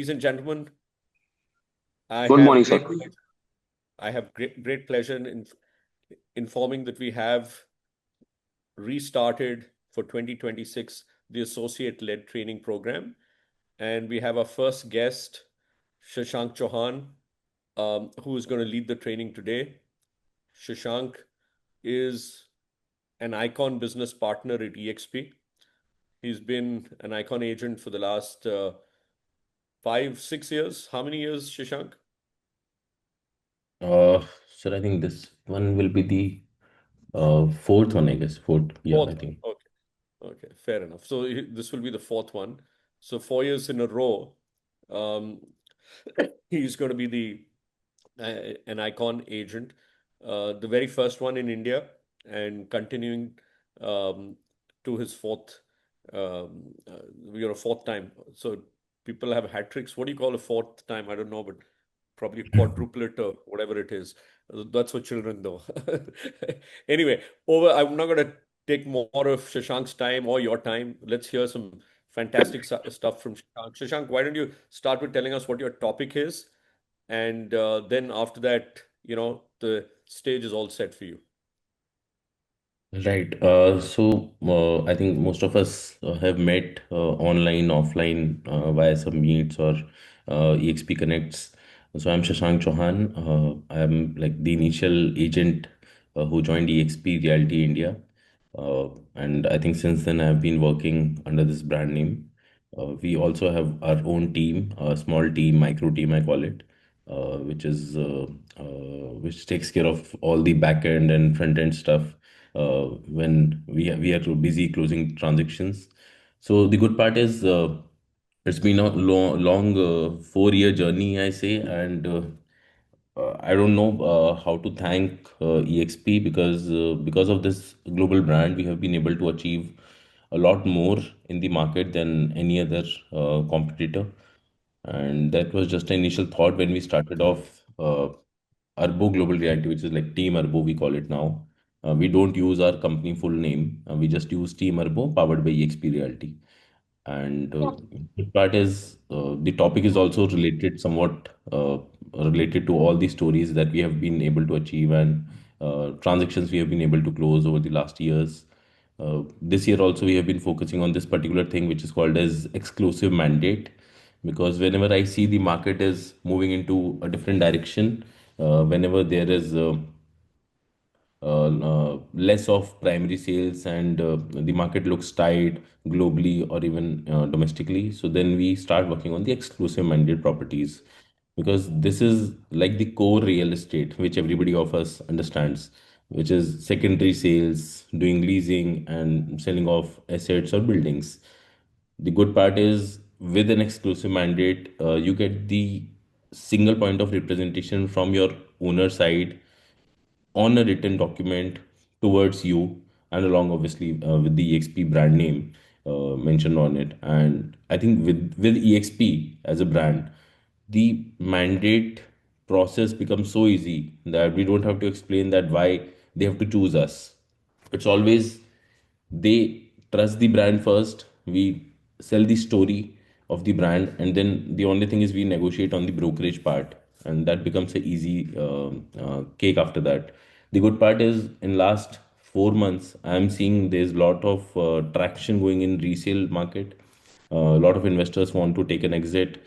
Ladies and gentlemen, I Good morning, have sir. great I have great pleasure in informing that we have restarted for 2026 the associate-led training program, and we have our first guest, Shashank Chauhan, who is going to lead the training today. Shashank is an icon business partner at EXP. He's been an icon agent for the last 5, 6 years. How many years, Shashank? Uh, sir, I think this one will be the fourth one, I guess. Fourth, yeah, I Fourth one. think. Okay. Okay, fair enough. So this will be the fourth one. So 4 years in a row, um, he's going to be the an icon agent, the very first one in India, and continuing um, to his fourth time. So people have hat tricks. What do you call a fourth time? I don't know, but probably quadruplet or whatever it is. That's for children, though. Anyway, over. I'm not going to take more of Shashank's time or your time. Let's hear some fantastic stuff from Shashank. Shashank, why don't you start with telling us what your topic is? And then after that, the stage is all set for you. Right. I think most of us have met online, offline, via some meets or EXP connects. So I'm Shashank Chauhan. I'm like the initial agent who joined EXP Realty India. And I think since then I've been working under this brand name. We also have our own team, a small team, micro team, I call it, which takes care of all the back end and front end stuff when we are too busy closing transactions. So the good part is it's been a long 4 year journey, I say, and I don't know how to thank EXP because of this global brand, we have been able to achieve a lot more in the market than any other competitor. And that was just an initial thought when we started off Arbo Global Reality, which is like Team Arbo, we call it now. We don't use our company full name. We just use Team Arbo powered by EXP Realty. And the part is the topic is also related somewhat related to all the stories that we have been able to achieve and transactions we have been able to close over the last years. This year also we have been focusing on this particular thing which is called as exclusive mandate, because whenever I see the market is moving into a different direction, whenever there is less of primary sales and the market looks tight globally or even domestically, so then we start working on the exclusive mandate properties, because this is like the core real estate which everybody of us understands, which is secondary sales, doing leasing and selling of assets or buildings. The good part is with an exclusive mandate, you get the single point of representation from your owner side on a written document towards you, and along obviously with the EXP brand name mentioned on it. And I think with EXP as a brand, the mandate process becomes so easy that we don't have to explain that why they have to choose us. It's always they trust the brand first. We sell the story of the brand, and then the only thing is we negotiate on the brokerage part, and that becomes a easy cake after that. The good part is in last 4 months, I am seeing there's a lot of traction going in resale market. A lot of investors want to take an exit.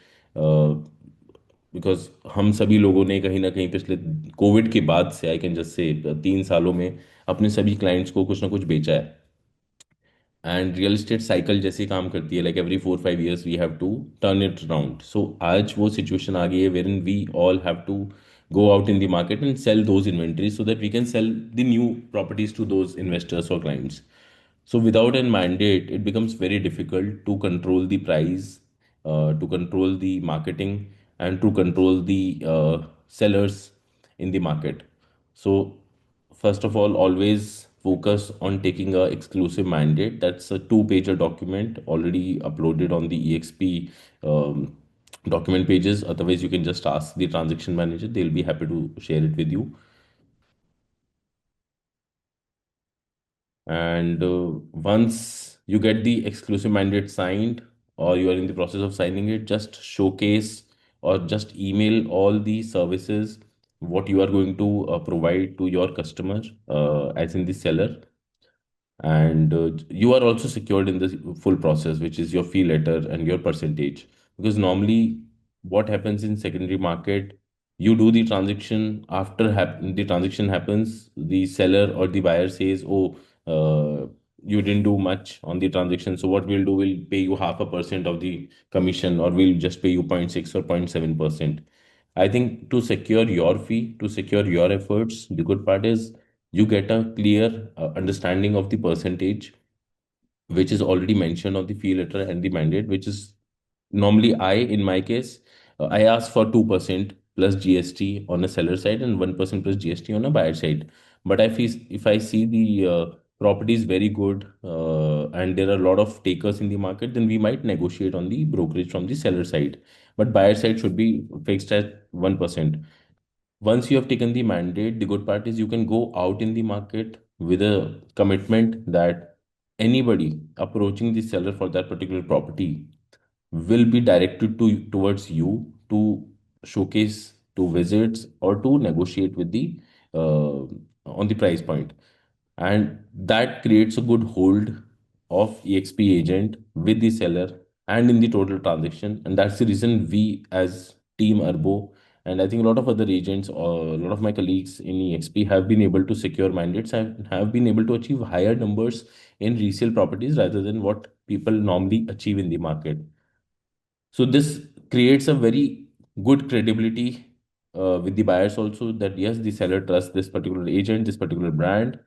Because हम सभी लोगों ने कहीं ना कहीं पिछले Covid के बाद से आई कैन जस्ट से 3 सालों में अपने सभी क्लाइंट्स को कुछ ना कुछ बेचा है. एंड रियल एस्टेट साइकिल जैसे काम करती है, like every 4 5 years we have to turn it around. So आज वो सिचुएशन आ गई है wherein we all have to go out in the market and sell those inventories so that we can sell the new properties to those investors or clients. So without a mandate, it becomes very difficult to control the price, to control the marketing, and to control the sellers in the market. So first of all, always focus on taking a exclusive mandate. That's a two-pager document already uploaded on the EXP document pages. Otherwise, you can just ask the transaction manager. They'll be happy to share it with you. And once you get the exclusive mandate signed, or you are in the process of signing it, just showcase or just email all the services what you are going to provide to your customer, as in the seller, and you are also secured in the full process, which is your fee letter and your percentage. Because normally what happens in secondary market, you do the transaction, after the transaction happens, the seller or the buyer says, oh, you didn't do much on the transaction, so what we'll do, we'll pay you 0.5% of the commission, or we'll just pay you 0.6 or 0.7%. I think to secure your fee, to secure your efforts, the good part is you get a clear understanding of the percentage which is already mentioned on the fee letter and the mandate, which is normally in my case, I ask for 2% plus GST on a seller side and 1% plus GST on a buyer side. But if I see the property is very good, and there are a lot of takers in the market, then we might negotiate on the brokerage from the seller side. But buyer side should be fixed at 1%. Once you have taken the mandate, the good part is you can go out in the market with a commitment that anybody approaching the seller for that particular property will be directed towards you to showcase, to visits, or to negotiate with the uh, on the price point. And that creates a good hold of EXP agent with the seller and in the total transaction. And that's the reason we as Team Arbo, and I think a lot of other agents or a lot of my colleagues in EXP have been able to secure mandates and have been able to achieve higher numbers in resale properties rather than what people normally achieve in the market. So this creates a very good credibility with the buyers also, that yes, the seller trusts this particular agent, this particular brand.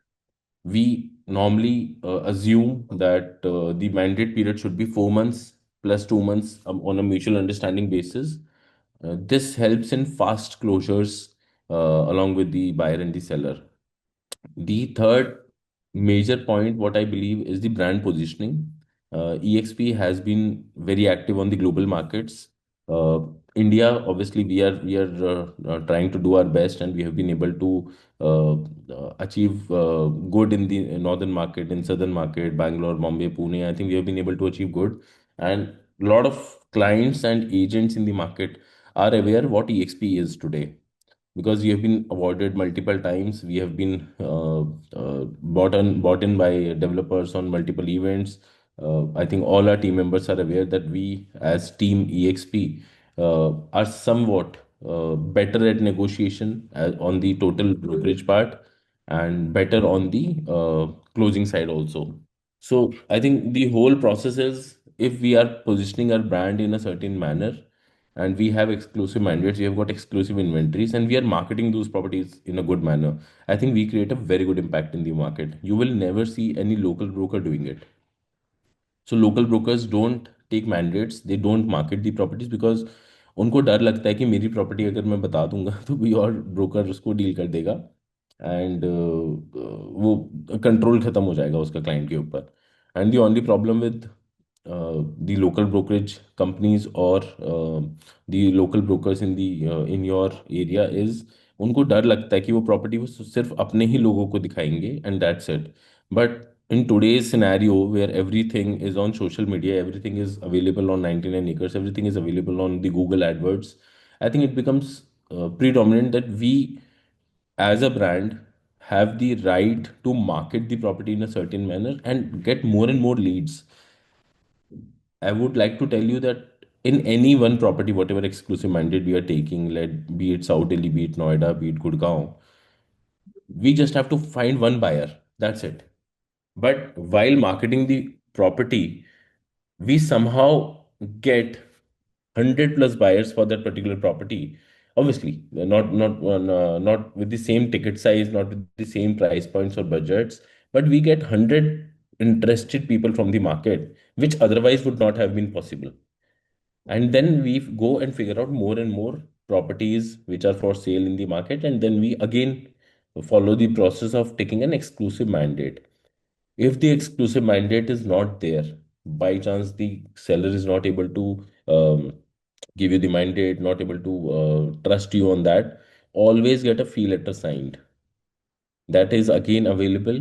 We normally assume that the mandate period should be 4 months plus 2 months, on a mutual understanding basis. This helps in fast closures along with the buyer and the seller. The third major point, what I believe, is the brand positioning. EXP has been very active on the global markets. Uh, India, obviously, we are trying to do our best, and we have been able to achieve good in the northern market, in southern market, Bangalore, Bombay, Pune. I think we have been able to achieve good, and a lot of clients and agents in the market are aware what EXP is today, because we have been awarded multiple times. We have been bought in by developers on multiple events. I think all our team members are aware that we, as Team EXP, are somewhat better at negotiation on the total brokerage part, and better on the closing side also. So I think the whole process is, if we are positioning our brand in a certain manner, and we have exclusive mandates, we have got exclusive inventories, and we are marketing those properties in a good manner, I think we create a very good impact in the market. You will never see any local broker doing it. So local brokers don't take mandates, they don't market the properties, because उनको डर लगता है कि मेरी property अगर मैं बता दूंगा तो कोई और ब्रोकर उसको डील कर देगा, एंड वो कंट्रोल खत्म हो जाएगा उसका क्लाइंट के ऊपर. And the only problem with the local brokerage companies, or the local brokers in your area is, उनको डर लगता है कि वो प्रॉपर्टी वो सिर्फ अपने ही लोगों को दिखाएंगे, and that's it. But in today's scenario where everything is on social media, everything is available on 99 acres, everything is available on the Google AdWords, I think it becomes predominant that we as a brand have the right to market the property in a certain manner and get more and more leads. I would like to tell you that in any one property, whatever exclusive mandate we are taking, be it South Delhi, be it Noida, be it Gurgaon, we just have to find one buyer. That's it. But while marketing the property, we somehow get 100 plus buyers for that particular property. Obviously, not with the same ticket size, not with the same price points or budgets, but we get 100 interested people from the market, which otherwise would not have been possible. And then we go and figure out more and more properties which are for sale in the market, and then we again follow the process of taking an exclusive mandate. If the exclusive mandate is not there, by chance the seller is not able to give you the mandate, not able to trust you on that, always get a fee letter signed. That is again available.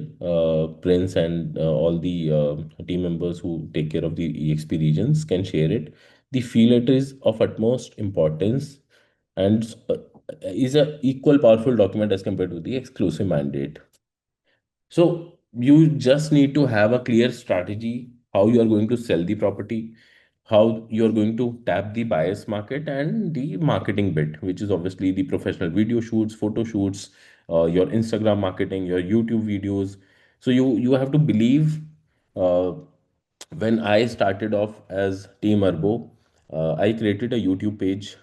Prince and all the team members who take care of the EXP regions can share it. The fee letter is of utmost importance and is a equal powerful document as compared to the exclusive mandate. So you just need to have a clear strategy how you are going to sell the property, how you are going to tap the buyer's market, and the marketing bit, which is obviously the professional video shoots, photo shoots, your Instagram marketing, your YouTube videos. So you have to believe. Uh, when I started off as Team Arbo, I created a YouTube page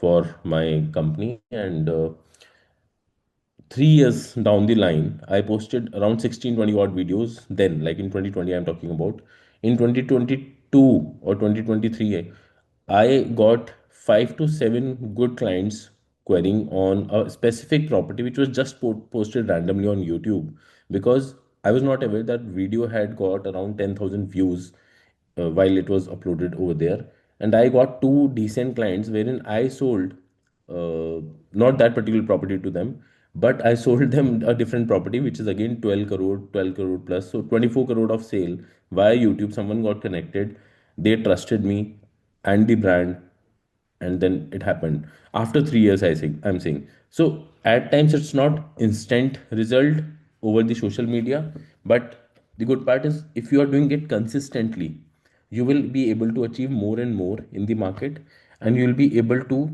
for my company, and 3 years down the line, I posted around 16, 20 odd videos. Then, like in 2020, I'm talking about. In 2022 or 2023, I got 5 to 7 good clients querying on a specific property which was just posted randomly on YouTube, because I was not aware that video had got around 10,000 views while it was uploaded over there. And I got two decent clients wherein I sold not that particular property to them, but I sold them a different property, which is again 12 crore plus. So 24 crore of sale via YouTube. Someone got connected, they trusted me and the brand, and then it happened after 3 years. I'm saying so. At times it's not instant result over the social media, but the good part is if you are doing it consistently, you will be able to achieve more and more in the market, and you will be able to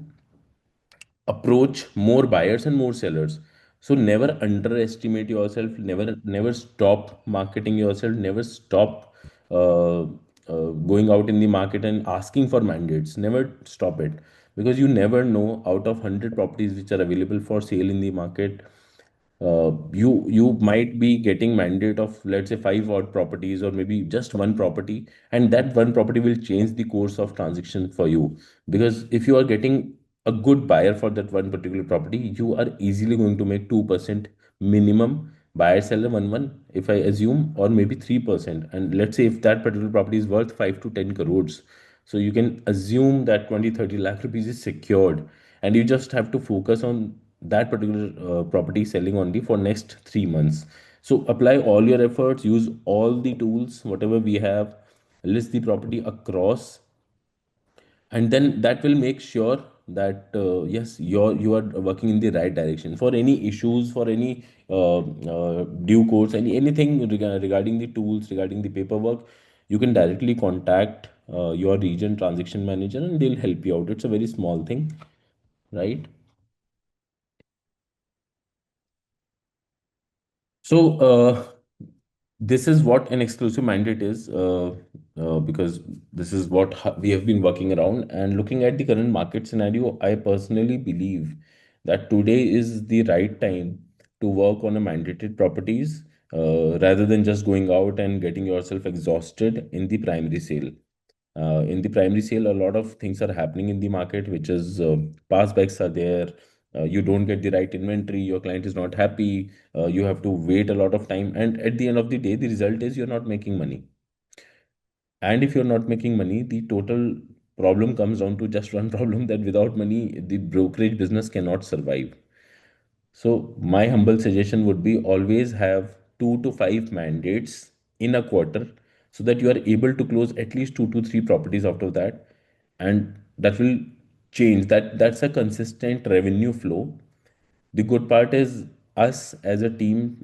approach more buyers and more sellers. So never underestimate yourself, never stop marketing yourself, never stop going out in the market and asking for mandates. Never stop it, because you never know, out of 100 properties which are available for sale in the market, you might be getting mandate of, let's say, 5 odd properties, or maybe just one property, and that one property will change the course of transaction for you. Because if you are getting a good buyer for that one particular property, you are easily going to make 2% minimum, buyer seller 1 1, if I assume, or maybe 3%. And let's say if that particular property is worth 5 to 10 crores, so you can assume that 20 30 lakh rupees is secured, and you just have to focus on that particular property selling only for next 3 months. So apply all your efforts, use all the tools whatever we have, list the property across, and then that will make sure that yes, you are working in the right direction. For any issues, for any due course, anything regarding the tools, regarding the paperwork, you can directly contact your region transaction manager, and they'll help you out. It's a very small thing, right? So, this is what an exclusive mandate is, because this is what we have been working around. And looking at the current market scenario, I personally believe that today is the right time to work on a mandated properties, rather than just going out and getting yourself exhausted in the primary sale. In the primary sale, a lot of things are happening in the market, which is passbacks are there. You don't get the right inventory. Your client is not happy. You have to wait a lot of time, and at the end of the day, the result is you're not making money. And if you're not making money, the total problem comes down to just one problem, that without money, the brokerage business cannot survive. So my humble suggestion would be always have 2 to 5 mandates in a quarter, so that you are able to close at least 2 to 3 properties out of that, and that will change. That's a consistent revenue flow. The good part is, us as a team,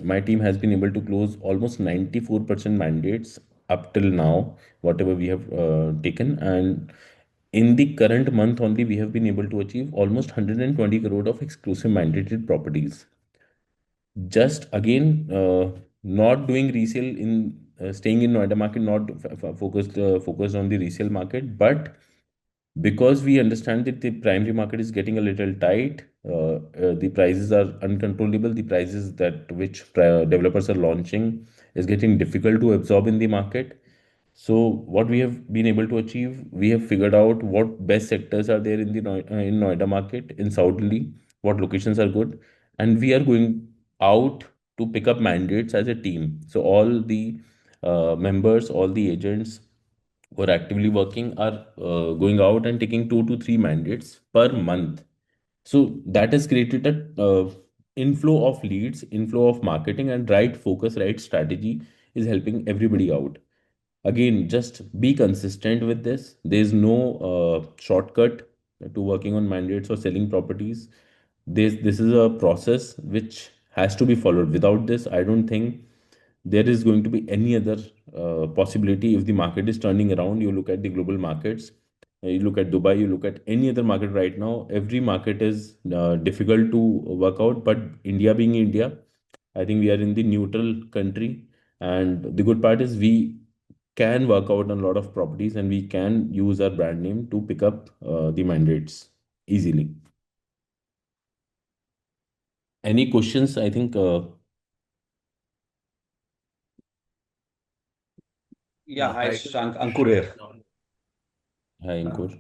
my team has been able to close almost 94% mandates up till now, whatever we have taken. And in the current month only, we have been able to achieve almost 120 crore of exclusive mandated properties. Just again, not doing resale in staying in Noida market, not focused on the resale market, but because we understand that the primary market is getting a little tight, the prices are uncontrollable. The prices that which developers are launching is getting difficult to absorb in the market. So what we have been able to achieve, we have figured out what best sectors are there in the in Noida market, in South Delhi, what locations are good, and we are going out to pick up mandates as a team. So all the members, all the agents who are actively working are going out and taking 2 to 3 mandates per month. So that has created a inflow of leads, inflow of marketing, and right focus, right strategy is helping everybody out. Again, just be consistent with this. There's no shortcut to working on mandates or selling properties. This is a process which has to be followed. Without this, I don't think there is going to be any other possibility. If the market is turning around, you look at the global markets, you look at Dubai, you look at any other market right now, every market is difficult to work out. But India being India, I think we are in the neutral country. And the good part is we can work out on a lot of properties and we can use our brand name to pick up the mandates easily. Any questions? I think, Yeah, hi, Shashank. Ankur here. hi, Ankur.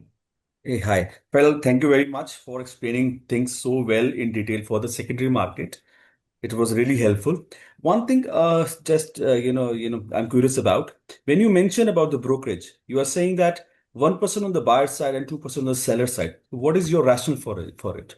Hey, hi. Well, thank you very much for explaining things so well in detail for the secondary market. It was really helpful. One thing, just I'm curious about when you mention about the brokerage, you are saying that 1% on the buyer side and 2% on the seller side. What is your rationale for it?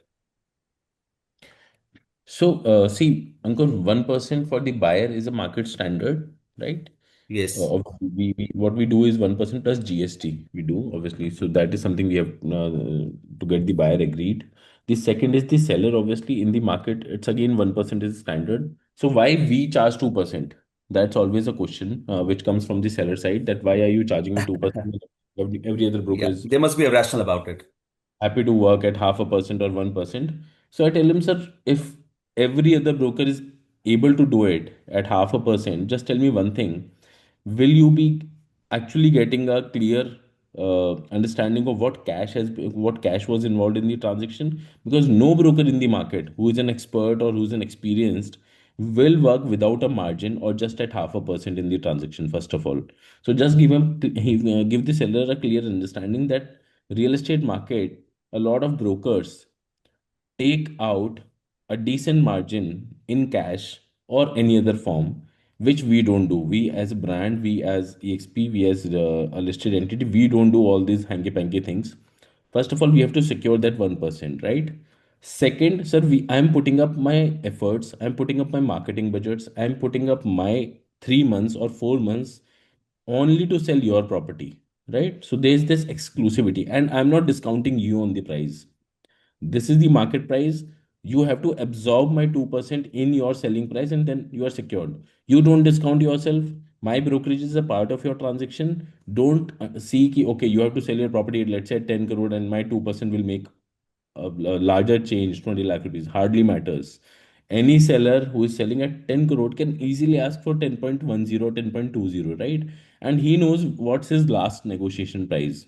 So, see, Ankur, 1% for the buyer is a market standard, right? Yes. What we do is 1% plus GST. We do, obviously. So that is something we have to get the buyer agreed. The second is the seller, obviously, in the market. It's again 1% is standard. So why we charge 2%? That's always a question which comes from the seller side, that why are you charging me 2%? Every other broker Yeah, is there must be a rationale about it. happy to work at 0.5% or 1%. So I tell him, sir, if every other broker is able to do it at 0.5%, just tell me one thing. Will you be actually getting a clear understanding of what cash was involved in the transaction? Because no broker in the market who is an expert or who's an experienced will work without a margin or just at 0.5% in the transaction, first of all. So just give the seller a clear understanding that real estate market, a lot of brokers take out a decent margin in cash or any other form, which we don't do. We as a brand, we as EXP, we as a listed entity, we don't do all these hanky panky things. First of all, we have to secure that 1%, right? Second, sir, I'm putting up my efforts, I'm putting up my marketing budgets, I'm putting up my 3 months or 4 months only to sell your property, right? So there's this exclusivity, and I'm not discounting you on the price. This is the market price. You have to absorb my 2% in your selling price, and then you are secured. You don't discount yourself. My brokerage is a part of your transaction. Don't see ki, okay, you have to sell your property at, let's say, 10 crore, and my 2% will make a larger change, 20 lakh rupees. Hardly matters. Any seller who is selling at 10 crore can easily ask for 10.10, 10.20, right? And he knows what's his last negotiation price.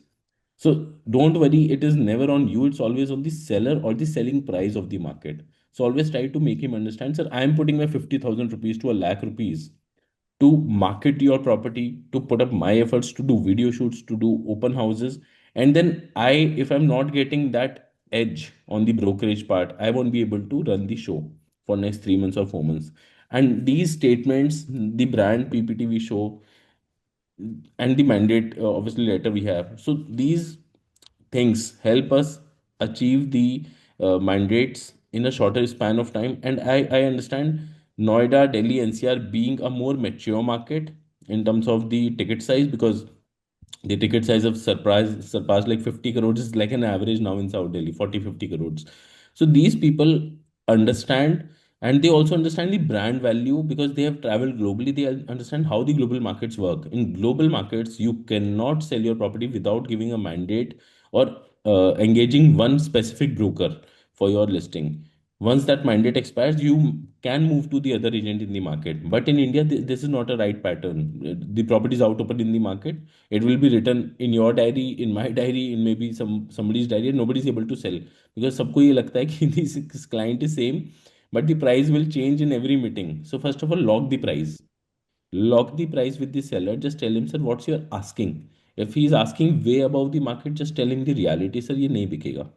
So don't worry, it is never on you, it's always on the seller or the selling price of the market. So always try to make him understand, sir, I am putting my 50,000 rupees to a lakh rupees to market your property, to put up my efforts, to do video shoots, to do open houses. And then if I'm not getting that edge on the brokerage part, I won't be able to run the show for next 3 months or 4 months. And these statements, the brand PPT we show, and the mandate obviously letter we have. So these things help us achieve the mandates in a shorter span of time. And I understand Noida, Delhi, NCR being a more mature market in terms of the ticket size, because the ticket size of surpassed like 50 crores is like an average now in South Delhi, 40-50 crores. So these people understand, and they also understand the brand value because they have traveled globally. They understand how the global markets work. In global markets, you cannot sell your property without giving a mandate or engaging one specific broker for your listing. Once that mandate expires, you can move to the other agent in the market. But in India, this is not a right pattern. The property is out open in the market. It will be written in your diary, in my diary, in maybe somebody's diary, and nobody's able to sell because सबको ये लगता है कि this client is same, but the price will change in every meeting. So first of all, lock the price. Lock the price with the seller. Just tell him, sir, what's your asking. If he is asking way above the market, just tell him the reality, sir, ये नहीं बिकेगा.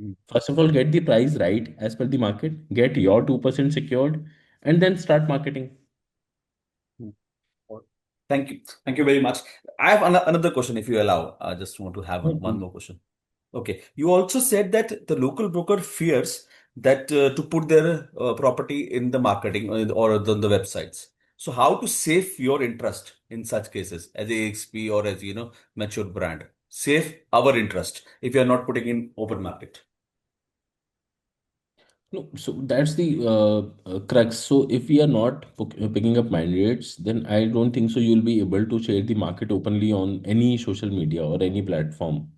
Mm. First of all, get the price right as per the market, get your 2% secured, and then start marketing. Mm. Thank you. Thank you very much. I have another question, if you allow. I just want to have one more question. Okay. You also said that the local broker fears that to put their property in the marketing or the websites. So how to save your interest in such cases as a AXP or as mature brand? Save our interest if you are not putting in open market. No, so that's the crux. So if we are not picking up mandates, then I don't think so you'll be able to share the market openly on any social media or any platform.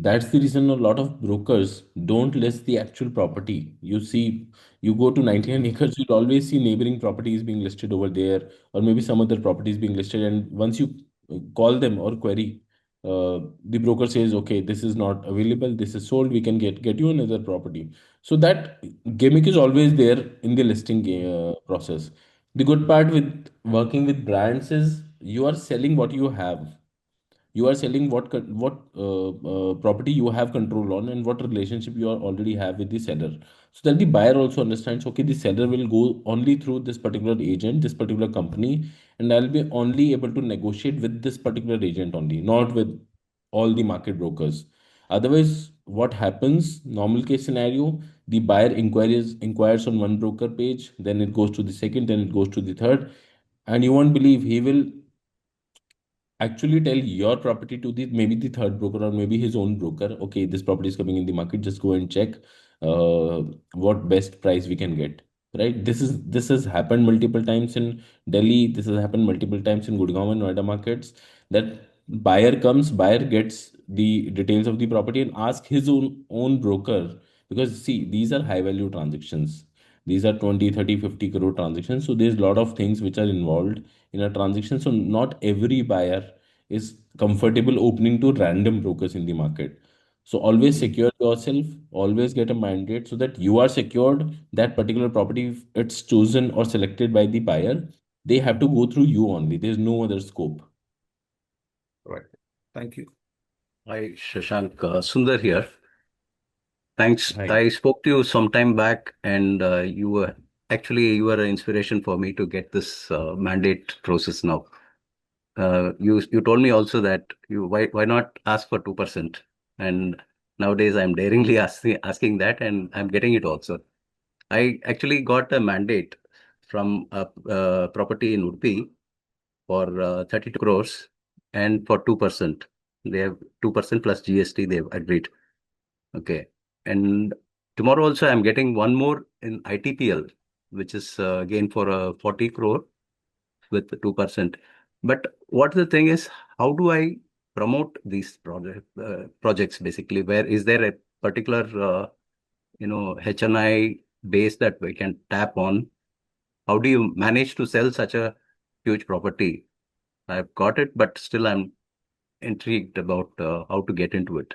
That's the reason a lot of brokers don't list the actual property. You see, you go to 99 acres, you'll always see neighboring properties being listed over there, or maybe some other properties being listed. And once you call them or query, the broker says, okay, this is not available, this is sold, we can get you another property. So that gimmick is always there in the listing process. The good part with working with brands is you are selling what you have. You are selling what property you have control on and what relationship you are already have with the seller, so that the buyer also understands, okay, the seller will go only through this particular agent, this particular company, and I'll be only able to negotiate with this particular agent only, not with all the market brokers. Otherwise, what happens, normal case scenario, the buyer inquires on one broker page, then it goes to the second, then it goes to the third, and you won't believe he will actually tell your property to the maybe the third broker or maybe his own broker, okay, this property is coming in the market, just go and check uh, what best price we can get, right? This has happened multiple times in Delhi, this has happened multiple times in Gurgaon and Noida markets, that buyer gets the details of the property and ask his own broker, because see, these are high value transactions, these are 20, 30, 50 crore transactions, so there's a lot of things which are involved in a transaction. So not every buyer is comfortable opening to random brokers in the market. So always secure yourself, always get a mandate so that you are secured. That particular property, if it's chosen or selected by the buyer, they have to go through you only. There's no other scope. Right. Thank you. Hi, Shashank. Sundar here. Thanks. Hi. I spoke to you some time back, and you were an inspiration for me to get this mandate process now. You told me also that why not ask for 2%? And nowadays I'm daringly asking that, and I'm getting it also. I actually got a mandate from a property in Udupi for 32 crores and for 2%. They have 2% plus GST. They've agreed. Okay. And tomorrow also I'm getting one more in ITPL, which is again for a 40 crore with 2%. But what the thing is, how do I promote these projects basically? Where is there a particular HNI base that we can tap on? How do you manage to sell such a huge property? I've got it, but still I'm intrigued about how to get into it.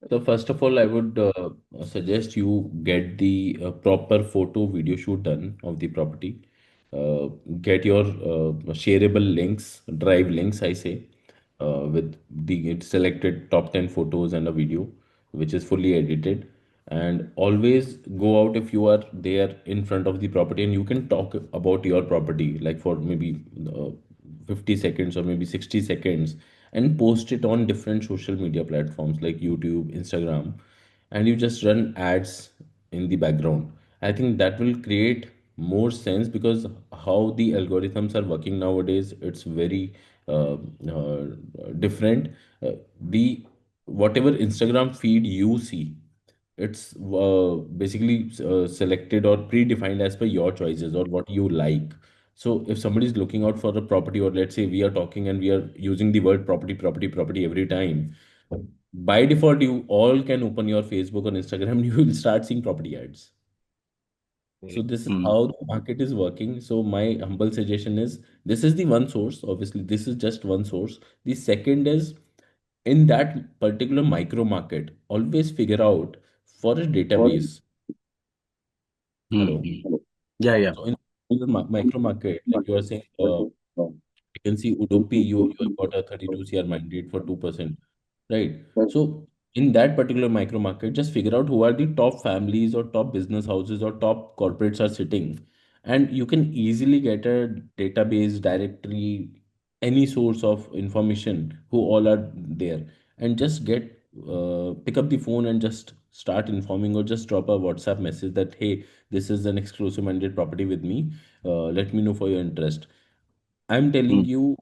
So first of all, I would suggest you get the proper photo video shoot done of the property. Get your shareable links, drive links, I say, with the selected top 10 photos and a video, which is fully edited. And always go out if you are there in front of the property and you can talk about your property, like for maybe 50 seconds or maybe 60 seconds, and post it on different social media platforms like YouTube, Instagram, and you just run ads in the background. I think that will create more sense, because how the algorithms are working nowadays, it's very different. The whatever Instagram feed you see, it's basically selected or predefined as per your choices or what you like. So if somebody is looking out for a property, or let's say we are talking and we are using the word property, property, property every time, by default, you all can open your Facebook or Instagram, you will start seeing property ads. So this is Mm. how the market is working. So my humble suggestion is, this is the one source. Obviously, this is just one source. The second is, in that particular micro market, always figure out for a database. Mm. Hello. Yeah, yeah. So in the micro market, like you are saying, you can see Udupi, you have got a 32 CR mandate for 2%, right? So in that particular micro market, just figure out who are the top families or top business houses or top corporates are sitting, and you can easily get a database directory, any source of information who all are there, and just get pick up the phone and just start informing, or just drop a WhatsApp message that, hey, this is an exclusive mandate property with me. Let me know for your interest. I'm telling Mm. you,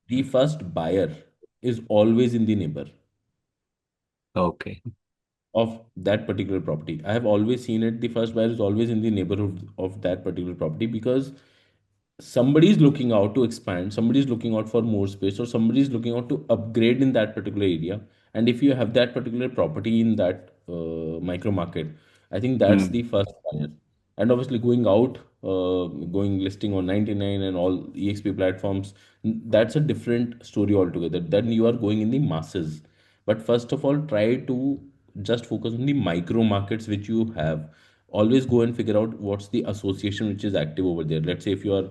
the first buyer is always in the neighbor Okay. of that particular property. I have always seen it. The first buyer is always in the neighborhood of that particular property, because somebody is looking out to expand, somebody is looking out for more space, or somebody is looking out to upgrade in that particular area. And if you have that particular property in that micro market, I think that's Mm. the first buyer. And obviously, going out, going listing on 99 and all exp platforms, that's a different story altogether. Then you are going in the masses. But first of all, try to just focus on the micro markets which you have. Always go and figure out what's the association which is active over there. Let's say if you are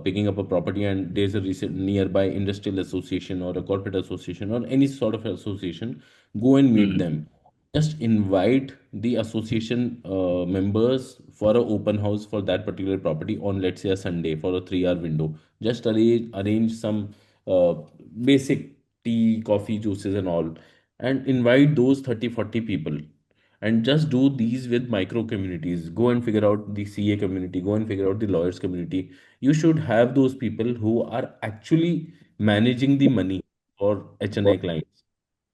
picking up a property and there's a recent nearby industrial association or a corporate association or any sort of association, go and meet Mm. them. Just invite the association members for an open house for that particular property on, let's say, a Sunday for a 3 hour window. Just arrange some basic tea, coffee, juices, and all, and invite those 30, 40 people, and just do these with micro communities. Go and figure out the CA community, go and figure out the lawyers community. You should have those people who are actually managing the money for HNI clients,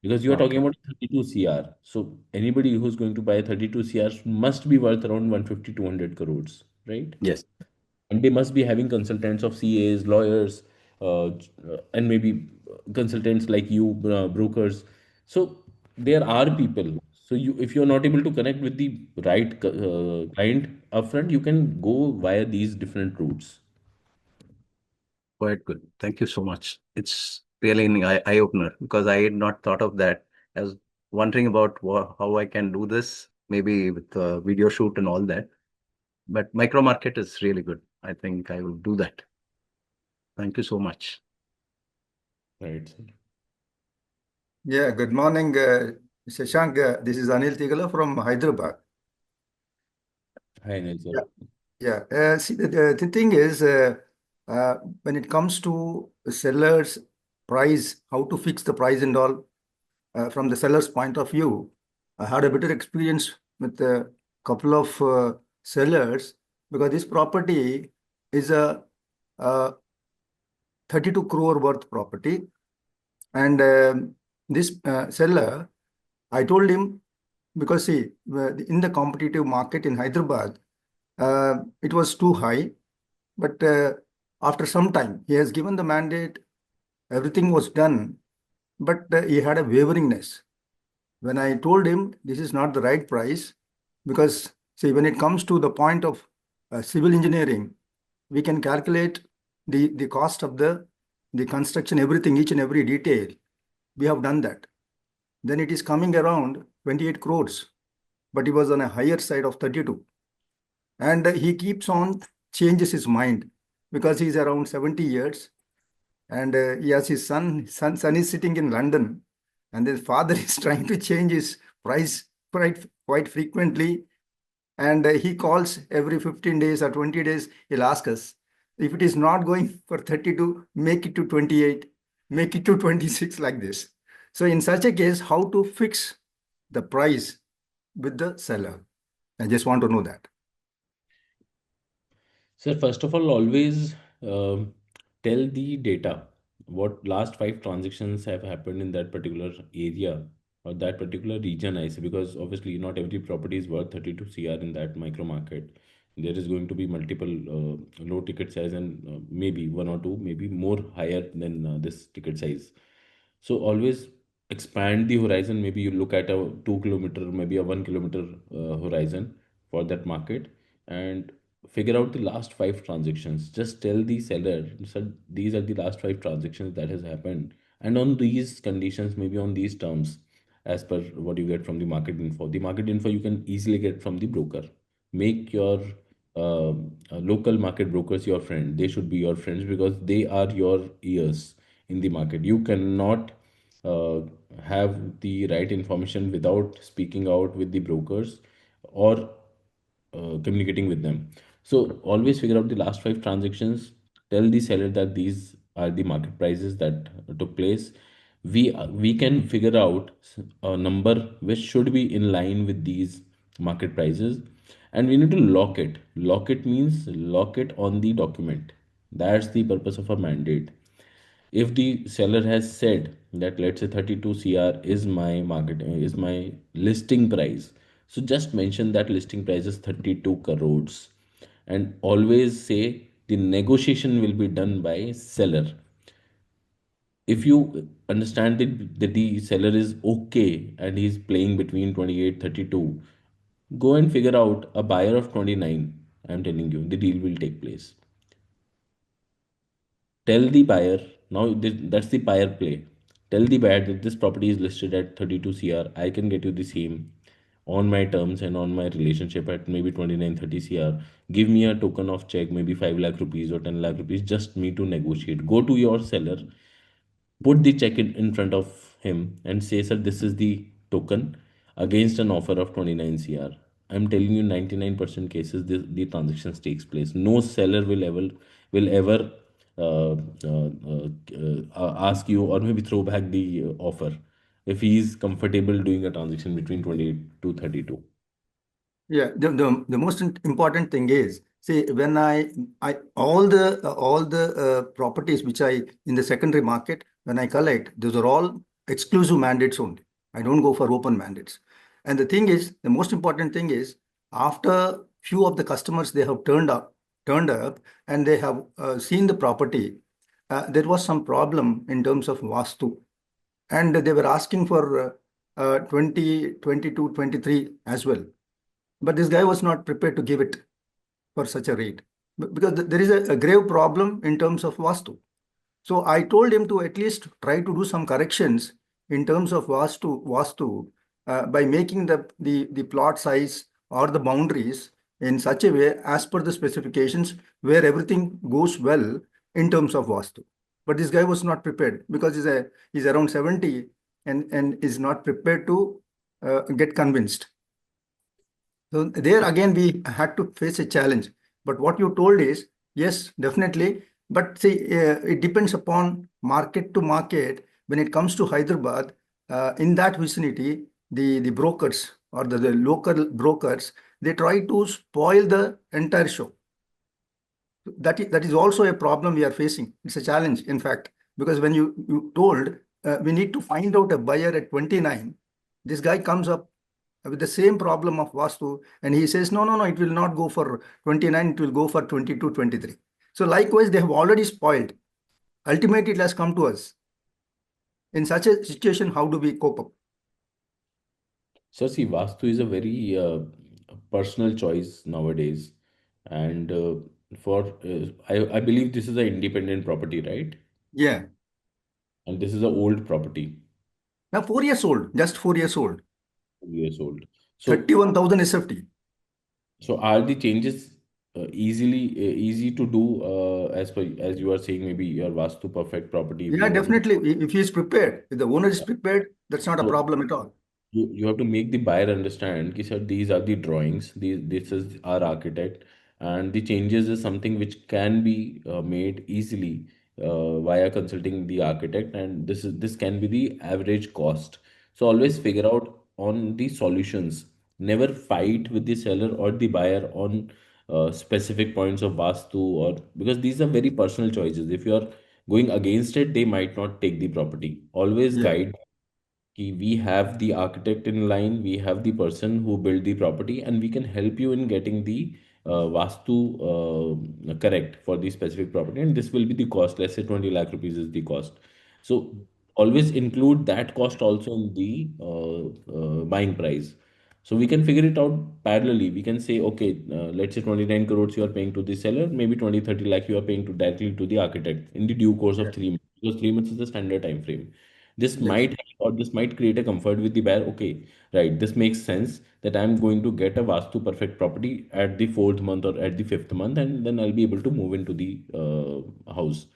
because you are talking Okay. about 32 CR. So anybody who's going to buy 32 CR must be worth around 150, 200 crores, right? Yes. And they must be having consultants of CAs, lawyers, and maybe consultants like you, brokers. So there are people. So you, if you're not able to connect with the right client upfront, you can go via these different routes. Quite good. Thank you so much. It's really an eye opener because I had not thought of that. I was wondering about how I can do this, maybe with video shoot and all that. But micro market is really good. I think I will do that. Thank you so much. Right. Yeah, good morning, Shashank. This is Anil Tigala from Hyderabad. Hi, Neil, sir. Yeah, yeah. See, the thing is, uh, when it comes to the seller's price, how to fix the price and all, from the seller's point of view, I had a better experience with a couple of sellers because this property is a, 32 crore worth property, and this seller, I told him because see, in the competitive market in Hyderabad, it was too high. But after some time, he has given the mandate, everything was done, but he had a wavelingness. When I told him this is not the right price, because see, when it comes to the point of civil engineering, we can calculate the cost of the construction, everything, each and every detail. We have done that. Then it is coming around 28 crores, but he was on a higher side of 32. And he keeps on changes his mind because he's around 70 years and he has his son is sitting in London and his father is trying to change his price quite frequently. And he calls every 15 days or 20 days. He'll ask us if it is not going for 32, make it to 28, make it to 26, like this. So in such a case, how to fix the price with the seller? I just want to know that. Sir, first of all, always tell the data. What last 5 transactions have happened in that particular area or that particular region, I say, because obviously not every property is worth 32 CR in that micro market. There is going to be multiple low ticket size and maybe one or two, maybe more higher than this ticket size. So always expand the horizon. Maybe you look at a 2 kilometer, maybe a 1 kilometer horizon for that market, and figure out the last 5 transactions. Just tell the seller, "Sir, these are the last 5 transactions that has happened, and on these conditions, maybe on these terms, as per what you get from the market info. The market info you can easily get from the broker. Make your local market brokers your friend. They should be your friends because they are your ears in the market. You cannot uh, have the right information without speaking out with the brokers or communicating with them. So always figure out the last 5 transactions. Tell the seller that these are the market prices that took place. We can figure out a number which should be in line with these market prices, and we need to lock it means lock it on the document. That's the purpose of a mandate. If the seller has said that, let's say 32 cr is my market is my listing price, so just mention that listing price is 32 crores, and always say the negotiation will be done by seller. If you understand that the seller is okay and he's playing between 28 32, go and figure out a buyer of 29. I'm telling you, the deal will take place. Tell the buyer, now that's the buyer play. Tell the buyer that this property is listed at 32 cr, I can get you the same on my terms and on my relationship at maybe 29 30 cr. Give me a token of check, maybe 5 lakh rupees or 10 lakh rupees, just me to negotiate. Go to your seller, put the check in front of him and say, sir, this is the token against an offer of 29 cr. I'm telling you, 99% cases the transactions takes place. No seller will ever ask you or maybe throw back the offer if he is comfortable doing a transaction between 28 to 32. Yeah, the most important thing is, see, when I all the properties which I in the secondary market, when I collect, those are all exclusive mandates only. I don't go for open mandates. And the thing is, the most important thing is, after few of the customers they have turned up, and they have seen the property, there was some problem in terms of vastu, and they were asking for 20, 22, 23 as well. But this guy was not prepared to give it for such a rate, because there is a grave problem in terms of Vastu. So I told him to at least try to do some corrections in terms of Vastu by making the plot size or the boundaries in such a way as per the specifications, where everything goes well in terms of Vastu. But this guy was not prepared, because he's around 70, and is not prepared to get convinced. So there again, we had to face a challenge. But what you told is, yes, definitely. But see, it depends upon market to market. When it comes to Hyderabad, in that vicinity, the brokers or the local brokers, they try to spoil the entire show. That is also a problem we are facing. It's a challenge, in fact, because when you told we need to find out a buyer at 29, this guy comes up with the same problem of Vastu, and he says, no, no, no, it will not go for 29, it will go for 22, 23. So likewise, they have already spoiled. Ultimately, it has come to us. In such a situation, how do we cope up? So see, Vastu is a very personal choice nowadays, and I believe this is an independent property, right? Yeah. And this is an old property, Now, 4 years old, just 4 years old, 2 years old. So 31,000 SFT. so are the changes easy to do as you are saying, maybe your Vastu perfect property, if Yeah, you want to. definitely. If he is prepared, if the owner is prepared, that's not a So problem at all. you have to make the buyer understand ki, sir, these are the drawings, this is our architect, and the changes is something which can be made easily via consulting the architect, and this can be the average cost. So always figure out on the solutions. Never fight with the seller or the buyer on specific points of vastu, or because these are very personal choices. If you are going against it, they might not take the property. Always Yeah. guide कि we have the architect in line, we have the person who built the property, and we can help you in getting the Vastu correct for the specific property. And this will be the cost. Let's say 20 lakh rupees is the cost. So always include that cost also in the buying price. So we can figure it out parallelly. We can say, okay, let's say 29 crores you are paying to the seller, maybe 20, 30 lakh you are paying to directly to the architect in the due course Yeah. of 3 months. Because 3 months is the standard time frame. This Yes. might help, or this might create a comfort with the buyer. Okay, right, this makes sense that I'm going to get a Vastu perfect property at the fourth month or at the fifth month, and then I'll be able to move into the house.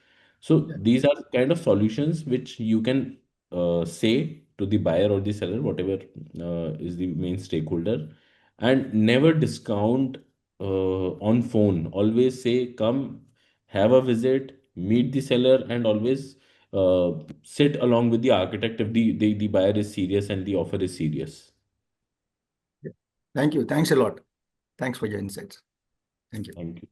So Yeah. these are kind of solutions which you can say to the buyer or the seller, whatever is the main stakeholder, and never discount on phone. Always say, come, have a visit, meet the seller, and always sit along with the architect if the buyer is serious and the offer is serious. Yeah. Thank you. Thanks a lot. Thanks for your insights. Thank you. Thank you.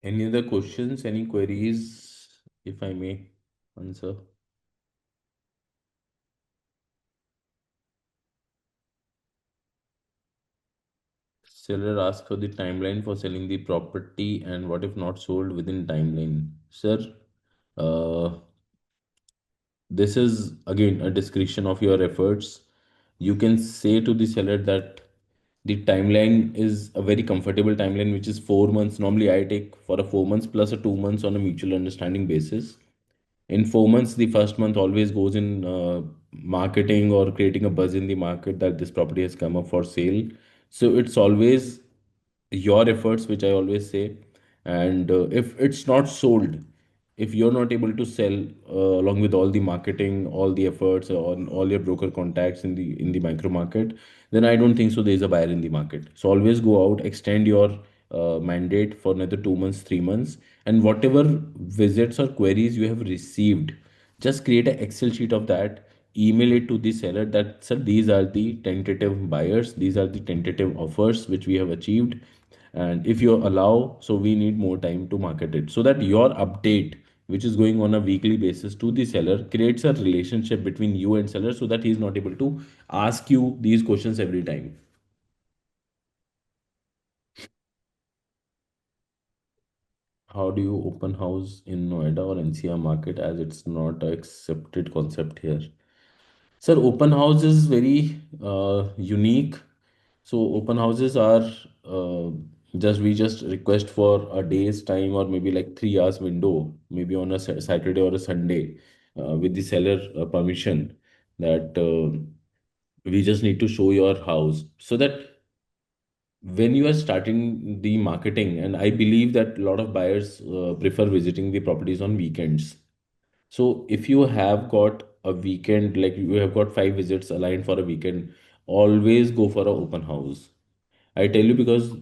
Any other questions, any queries, if I may answer? Seller asks for the timeline for selling the property and what if not sold within timeline? Sir, uh, this is again a discretion of your efforts. You can say to the seller that the timeline is a very comfortable timeline, which is 4 months. Normally, I take for a 4 months plus a 2 months on a mutual understanding basis. In 4 months, the first month always goes in marketing or creating a buzz in the market that this property has come up for sale. So it's always your efforts, which I always say. And if it's not sold, if you're not able to sell along with all the marketing, all the efforts on all your broker contacts in the micro market, then I don't think so there is a buyer in the market. So always go out, extend your mandate for another 2 months, 3 months, and whatever visits or queries you have received, just create an Excel sheet of that, email it to the seller that, sir, these are the tentative buyers, these are the tentative offers which we have achieved. And if you allow, so we need more time to market it. So that your update, which is going on a weekly basis to the seller, creates a relationship between you and seller so that he is not able to ask you these questions every time. How do you open house in Noida or NCR market as it's not a accepted concept here? Sir, open house is very unique. So open houses are just we just request for a day's time or maybe like 3 hours window, maybe on a Saturday or a Sunday, with the seller permission that we just need to show your house so that when you are starting the marketing, and I believe that a lot of buyers prefer visiting the properties on weekends. So if you have got a weekend, like you have got 5 visits aligned for a weekend, always go for an open house. I tell you because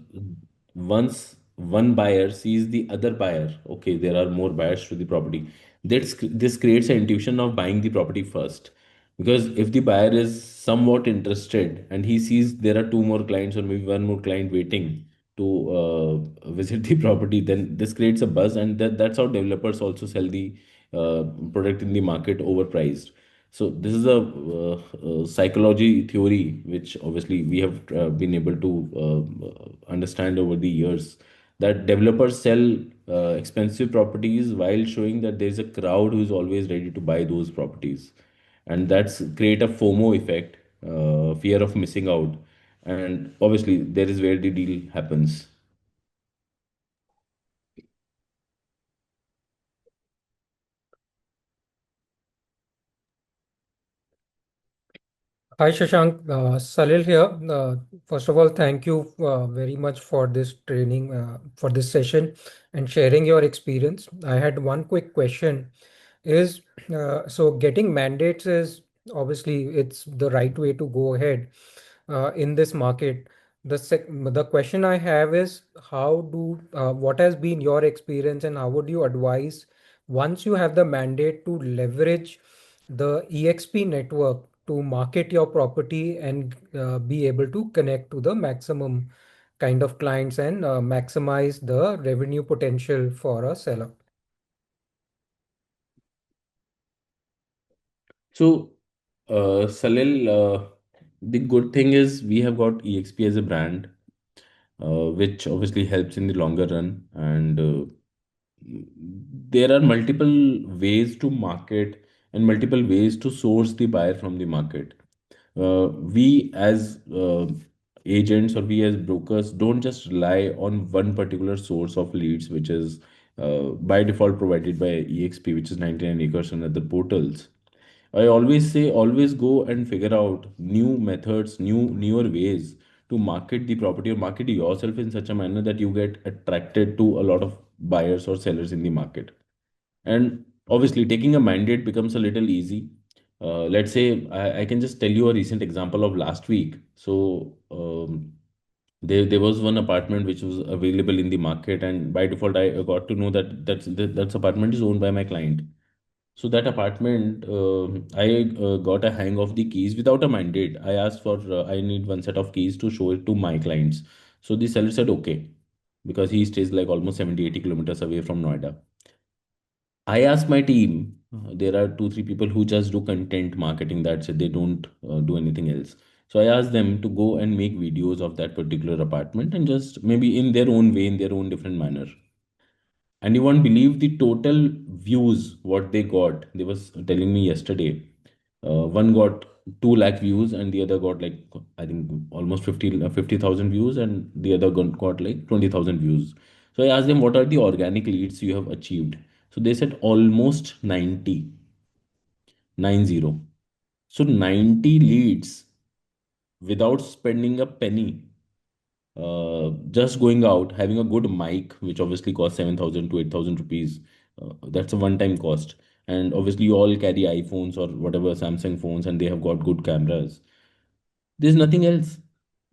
once one buyer sees the other buyer, okay, there are more buyers to the property. This creates an intuition of buying the property first. Because if the buyer is somewhat interested and he sees there are two more clients or maybe one more client waiting to visit the property, then this creates a buzz, and that's how developers also sell the product in the market overpriced. So this is a psychology theory, which obviously we have been able to understand over the years, that developers sell expensive properties while showing that there's a crowd who is always ready to buy those properties, and that's create a FOMO effect, fear of missing out, and obviously there is where the deal happens. Hi Shashank, Salil here. First of all, thank you very much for this training, for this session and sharing your experience. I had one quick question is, so getting mandates is obviously it's the right way to go ahead in this market. The question I have is what has been your experience and how would you advise once you have the mandate to leverage the EXP network to market your property and be able to connect to the maximum kind of clients and maximize the revenue potential for a seller? So, Salil, the good thing is we have got EXP as a brand, which obviously helps in the longer run. And there are multiple ways to market and multiple ways to source the buyer from the market. We as agents or we as brokers don't just rely on one particular source of leads, which is by default provided by EXP, which is 99 acres and other portals. I always say, always go and figure out new methods, newer ways to market the property or market yourself in such a manner that you get attracted to a lot of buyers or sellers in the market. And obviously, taking a mandate becomes a little easy. Let's say I can just tell you a recent example of last week. So there was one apartment which was available in the market, and by default, I got to know that that apartment is owned by my client. So that apartment, I got a hang of the keys without a mandate. I asked for, I need one set of keys to show it to my clients. So the seller said, okay, because he stays like almost 70-80 kilometers away from Noida. I asked my team, there are two, three people who just do content marketing. That's it. They don't do anything else. So I asked them to go and make videos of that particular apartment and just maybe in their own way, in their own different manner. And you won't believe the total views what they got. They was telling me yesterday. One got 2 lakh views and the other got like I think almost 50,000 views and the other got like 20,000 views. So I asked them what are the organic leads you have achieved. So they said almost 90. So 90 leads without spending a penny, just going out, having a good mic, which obviously costs 7,000 to 8,000 rupees. That's a one-time cost. And obviously, you all carry iPhones or whatever Samsung phones, and they have got good cameras. There's nothing else.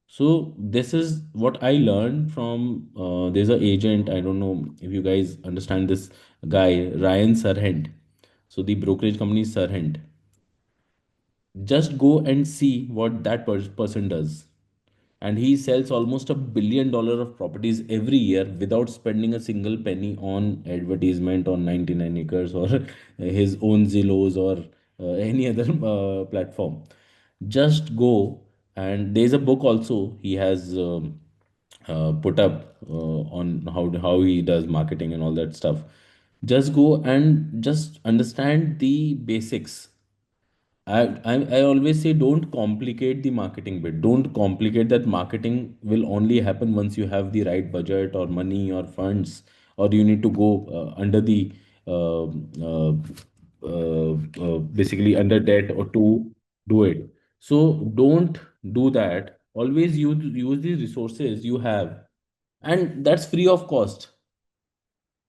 So this is what I learned from. There's an agent. I don't know if you guys understand this guy, Ryan Serhant. So the brokerage company is Serhant. Just go and see what that person does, and he sells almost $1 billion of properties every year without spending a single penny on advertisement on 99 acres or his own Zillows or any other platform. Just go, and there's a book also he has put up on how he does marketing and all that stuff. Just go and just understand the basics. I always say don't complicate the marketing bit. Don't complicate that. Marketing will only happen once you have the right budget or money or funds, or you need to go under the uh, uh, basically under debt or to do it. So don't do that. Always use the resources you have, and that's free of cost.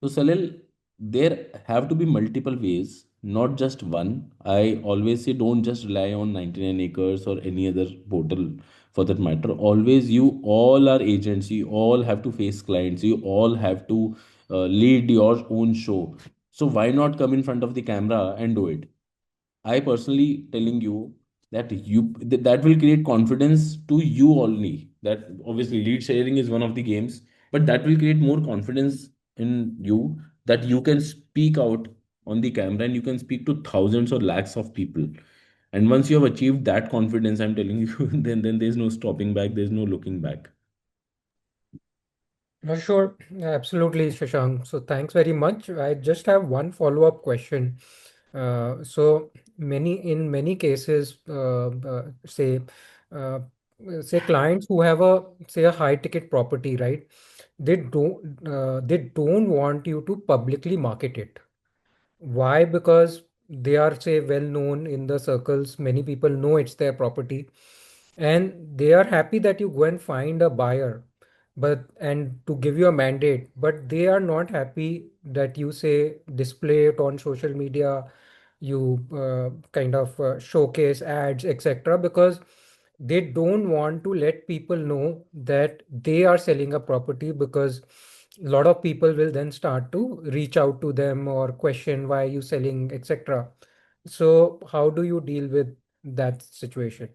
So, Salil, there have to be multiple ways, not just one. I always say don't just rely on 99 acres or any other portal for that matter. Always, you all are agents, you all have to face clients, you all have to lead your own show. So, why not come in front of the camera and do it? I personally telling you that that will create confidence to you only. That obviously lead sharing is one of the games, but that will create more confidence in you that you can speak out on the camera and you can speak to thousands or lakhs of people. And once you have achieved that confidence, I'm telling you, then there's no stopping back, there's no looking back. Sure, absolutely, Shashank. So thanks very much. I just have one follow-up question. So in many cases, uh, say clients who have a high ticket property, right? They don't want you to publicly market it. Why? Because they are, say, well known in the circles. Many people know it's their property, and they are happy that you go and find a buyer, but and to give you a mandate. But they are not happy that you say display it on social media, you kind of showcase ads, etc. Because they don't want to let people know that they are selling a property, because a lot of people will then start to reach out to them or question why you selling, etc. So how do you deal with that situation?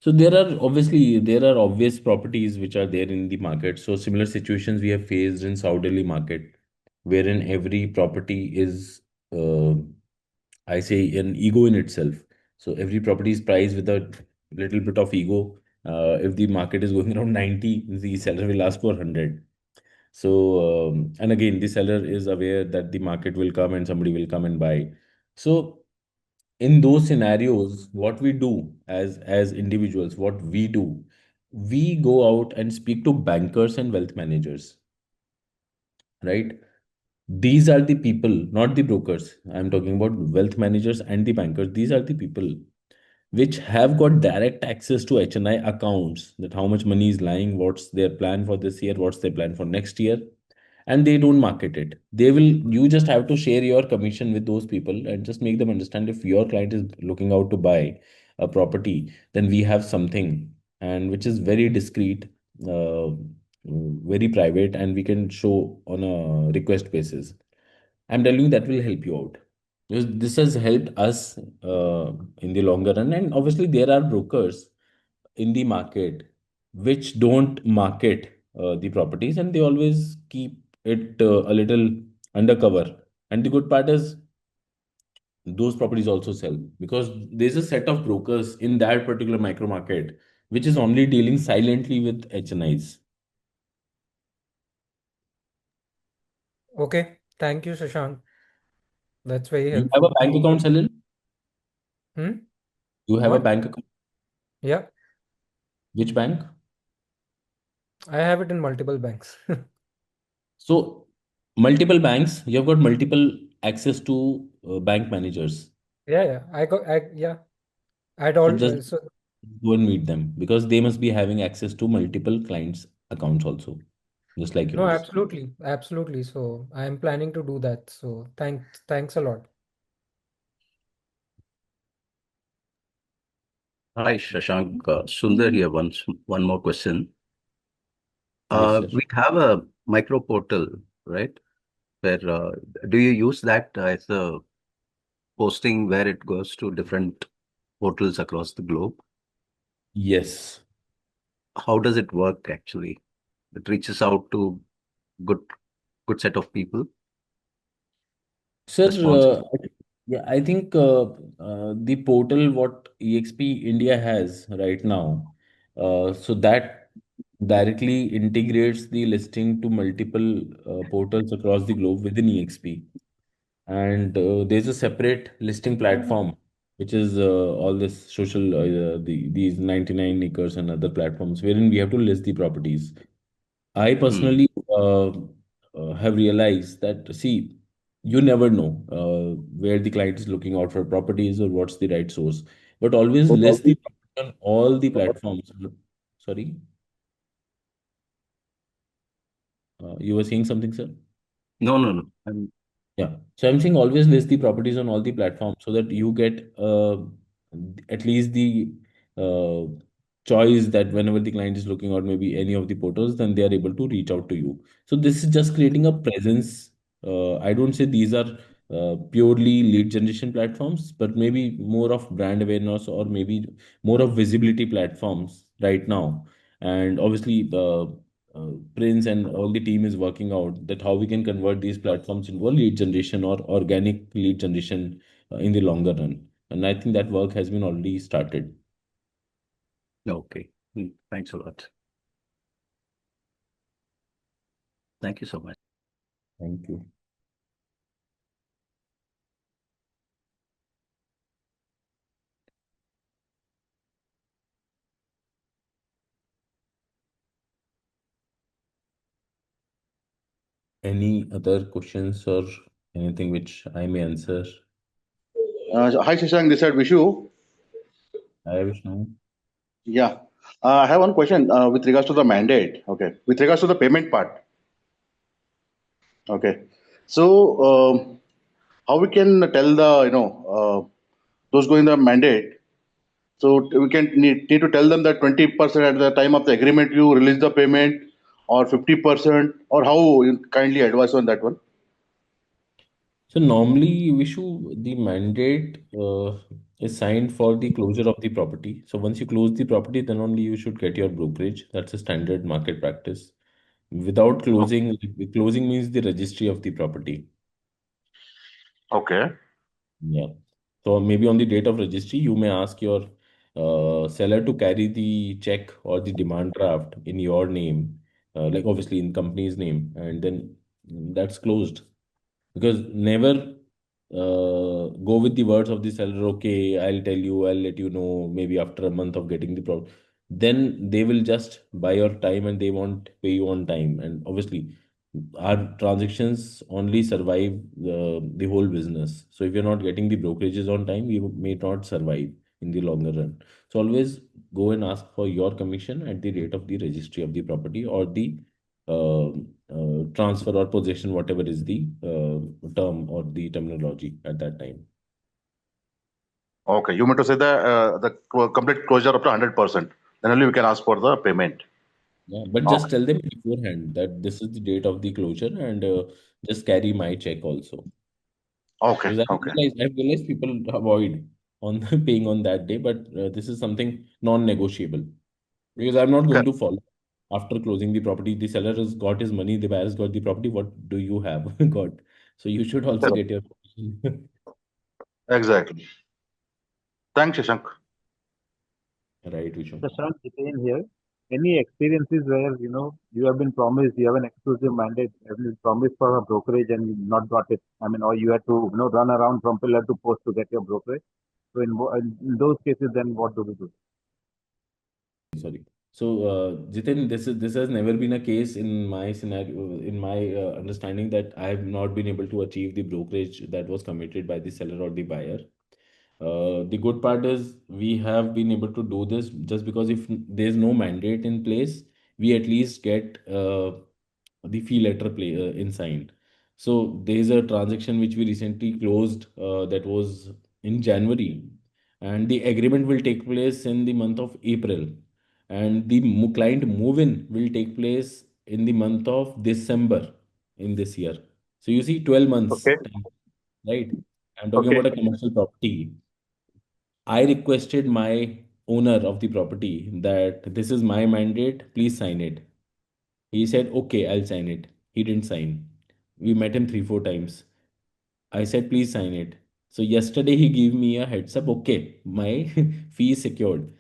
So there are obvious properties which are there in the market. So similar situations we have faced in Saudi Delhi market, wherein every property is, uh, I say, an ego in itself. So every property is priced with a little bit of ego. If the market is going around 90, the seller will ask for 100. So and again, the seller is aware that the market will come and somebody will come and buy. So in those scenarios, what we do as individuals, what we do, we go out and speak to bankers and wealth managers, right? These are the people, not the brokers. I'm talking about wealth managers and the bankers. These are the people which have got direct access to HNI accounts, that how much money is lying, what's their plan for this year, what's their plan for next year. and they don't market it. You just have to share your commission with those people and just make them understand if your client is looking out to buy a property, then we have something and which is very discreet, very private, and we can show on a request basis. I'm telling you that will help you out. Because this has helped us in the longer run. And obviously, there are brokers in the market which don't market the properties, and they always keep it a little undercover. And the good part is those properties also sell because there's a set of brokers in that particular micro market which is only dealing silently with HNIs. Okay, thank you, Shashank. That's very You have a helpful. bank account, Salil? Hmm? You have a What? bank account? Yeah, Which bank? I have it in multiple banks. So, multiple banks, you've got multiple access to bank managers. Yeah, yeah. Yeah. I'd So, all, just so go and meet them because they must be having access to multiple clients' accounts also, just like no, yours. absolutely, absolutely. So I am planning to do that. So thanks a lot. Hi, Shashank. Sundar here. One more question. Yes, sir. We have a micro portal, right? Where do you use that as a posting where it goes to different portals across the globe? Yes. How does it work actually? It reaches out to good good set of people, Sir, responsive. yeah, I think the portal what EXP India has right now, so that directly integrates the listing to multiple portals across the globe within EXP. And there's a separate listing platform, which is all this social, these 99 acres and other platforms wherein we have to list the properties. I Hmm. personally have realized that, see, you never know where the client is looking out for properties or what's the right source. But always list the property on all the platforms. Sorry, you were saying something, sir? No, no, no. Yeah. So I'm saying always list the properties on all the platforms so that you get at least the uh, choice that whenever the client is looking out maybe any of the portals, then they are able to reach out to you. So this is just creating a presence. I don't say these are purely lead generation platforms, but maybe more of brand awareness or maybe more of visibility platforms right now. And obviously, Prince and all the team is working out that how we can convert these platforms into a lead generation or organic lead generation in the longer run. And I think that work has been already started. Okay. Thanks a lot. Thank you so much. Thank you. Any other questions or anything which I may answer? Hi, Shashank. This side Vishu. I wish no. Yeah. I have one question with regards to the mandate. Okay. With regards to the payment part. Okay. So, how we can tell those going the mandate. So we can need to tell them that 20% at the time of the agreement you release the payment, or 50%, or how you kindly advise on that one. So normally, Vishu, the mandate is signed for the closure of the property. So once you close the property, then only you should get your brokerage. That's a standard market practice. Without closing, the closing means the registry of the property. Okay. Yeah. So maybe on the date of registry, you may ask your seller to carry the check or the demand draft in your name, like obviously in company's name, and then that's closed. Because never go with the words of the seller, okay, I'll tell you, I'll let you know maybe after a month of getting the product. Then they will just buy your time and they won't pay you on time. And obviously, our transactions only survive the whole business. So if you're not getting the brokerages on time, you may not survive in the longer run. So always go and ask for your commission at the rate of the registry of the property or the transfer or possession, whatever is the term or the terminology at that time. Okay, you meant to say the complete closure up to 100%. Then only we can ask for the payment. Yeah, but just Okay, tell them beforehand that this is the date of the closure, and just carry my check also. okay, Because okay. I've realized people avoid on paying on that day, but this is something non-negotiable. Because I'm not going Correct. to follow after closing the property. The seller has got his money, the buyer has got the property. What do you have got? So you should also Correct. get your commission. Exactly. Thanks, Shashank. Right, Vishnu. Shashank Chauhan here. Any experiences where you have been promised, you have an exclusive mandate, have been promised for a brokerage and you not got it? I mean, or you had to run around from pillar to post to get your brokerage. So in those cases, then what do we do? Sorry. So, Jitin, this has never been a case in my scenario, in my understanding, that I have not been able to achieve the brokerage that was committed by the seller or the buyer. The good part is we have been able to do this just because if there's no mandate in place, we at least get the fee letter in signed. So there's a transaction which we recently closed that was in January, and the agreement will take place in the month of April, and the client move-in will take place in the month of December in this year. So you see, 12 months, Okay. time, right? I'm talking Okay. about a commercial property. I requested my owner of the property that this is my mandate, please sign it. He said, okay, I'll sign it. He didn't sign. We met him three, four times. I said, please sign it. So yesterday he gave me a heads up, okay, my fee is secured.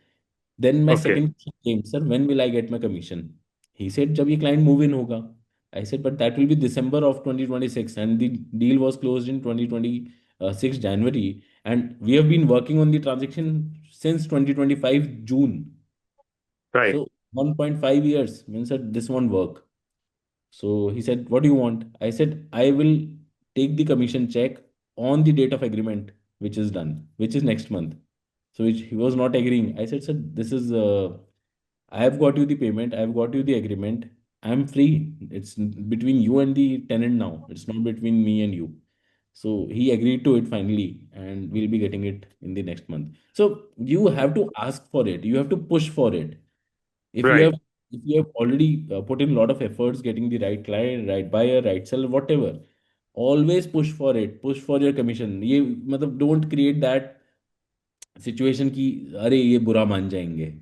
Then my Okay. second question came, sir, when will I get my commission? He said, जब ये client move in होगा. I said, but that will be December of 2026, and the deal was closed in 2026 January, and we have been working on the transaction since 2025 June. Right. So 1.5 years means that this won't work. So he said, what do you want? I said, I will take the commission check on the date of agreement, which is done, which is next month. So which he was not agreeing. I said, sir, this is I have got you the payment, I have got you the agreement. I'm free. It's between you and the tenant now. It's not between me and you. So he agreed to it finally, and we'll be getting it in the next month. So you have to ask for it. You have to push for it. If you Right. have if you have already put in a lot of efforts getting the right client, right buyer, right seller, whatever, always push for it. Push for your commission. ये मतलब don't create that situation कि अरे ये बुरा मान जाएंगे.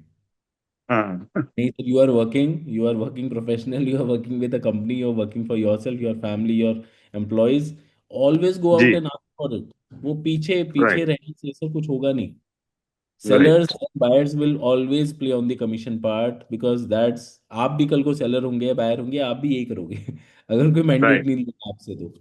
Uh, नहीं, sir, you are working professional, you are working with a company, you are working for yourself, your family, your employees. Always go out G. and ask for it. वो पीछे Right. पीछे रहने से ऐसा कुछ होगा नहीं. Right. Sellers and buyers will always play on the commission part because that's आप भी कल को seller होंगे buyer होंगे आप भी यही करोगे अगर कोई Right. mandate नहीं लेगा आपसे तो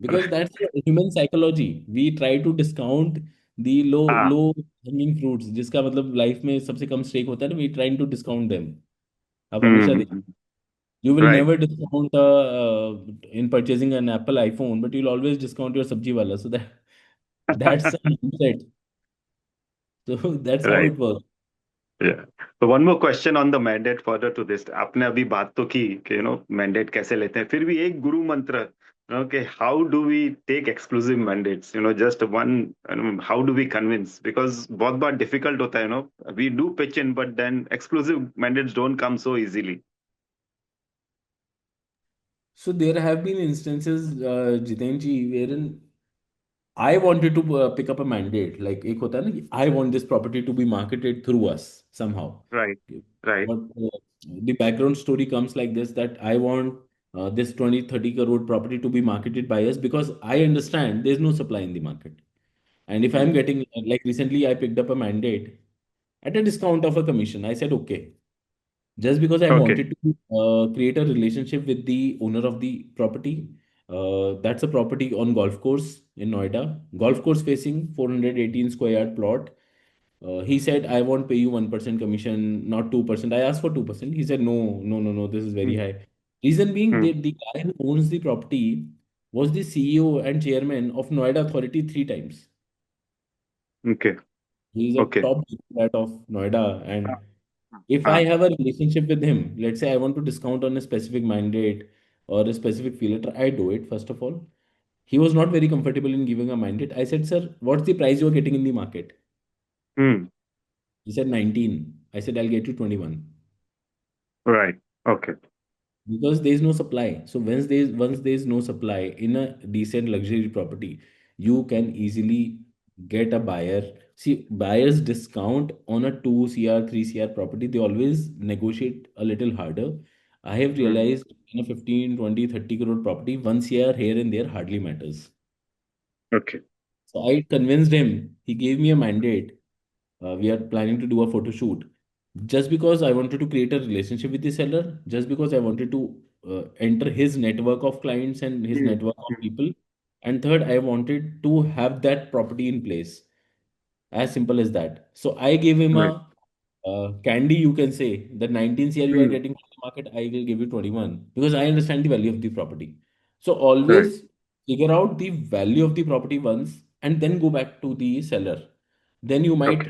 because Right. that's the human psychology. We try to discount the Ah. low hanging fruits जिसका मतलब लाइफ में सबसे कम स्टेक होता है ना, we trying to discount them. आप हमेशा Hmm. देख, you will Right. never discount in purchasing an Apple iPhone, but you'll always discount your sabji wala. So that's a mindset. So that's how Right. it works. Yeah. So one more question on the mandate further to this. आपने अभी बात तो की कि mandate कैसे लेते हैं, फिर भी एक गुरु मंत्र, okay, how do we take exclusive mandates, just one, how do we convince, because बहुत बार difficult होता है, we do pitch in, but then exclusive mandates don't come so easily. So there have been instances, Jiten ji, wherein I wanted to pick up a mandate. Like एक होता है ना कि I want this property to be marketed through us somehow. Right. Right. But the background story comes like this, that I want this 20-30 crore property to be marketed by us because I understand there's no supply in the market. And if I'm Hmm. getting, like recently, I picked up a mandate at a discount of a commission. I said, okay, just because I Okay. wanted to create a relationship with the owner of the property. That's a property on golf course in Noida, golf course facing 418 square yard plot. He said, I won't pay you 1% commission, not 2%. I asked for 2%. He said, no, no, no, no, this is very Hmm. high. Reason being, Hmm. the guy who owns the property was the CEO and chairman of Noida Authority three times. Okay. He is a Okay. top bureaucrat of Noida. And if I Ah. have a relationship with him, let's say I want to discount on a specific mandate, or a specific fee letter, I do it first of all. He was not very comfortable in giving a mandate. I said, sir, what's the price you are getting in the market? Hmm. He said 19. I said, I'll get you 21. Right. Okay. Because there is no supply. So once there is no supply in a decent luxury property, you can easily get a buyer. See, buyers discount on a 2 CR, 3 CR property. They always negotiate a little harder. I have Hmm. realized in a 15, 20, 30 crore property, 1 CR here and there hardly matters. Okay. So I convinced him. He gave me a mandate. We are planning to do a photo shoot. Just because I wanted to create a relationship with the seller, just because I wanted to enter his network of clients and his Hmm. network of Hmm. people. And third, I wanted to have that property in place. As simple as that. So I gave him Right. a candy, you can say, that 19 CR you are Hmm. getting from the market, I will give you 21 because I understand the value of the property. So Right. always figure out the value of the property once and then go back to the seller. Then you Okay. might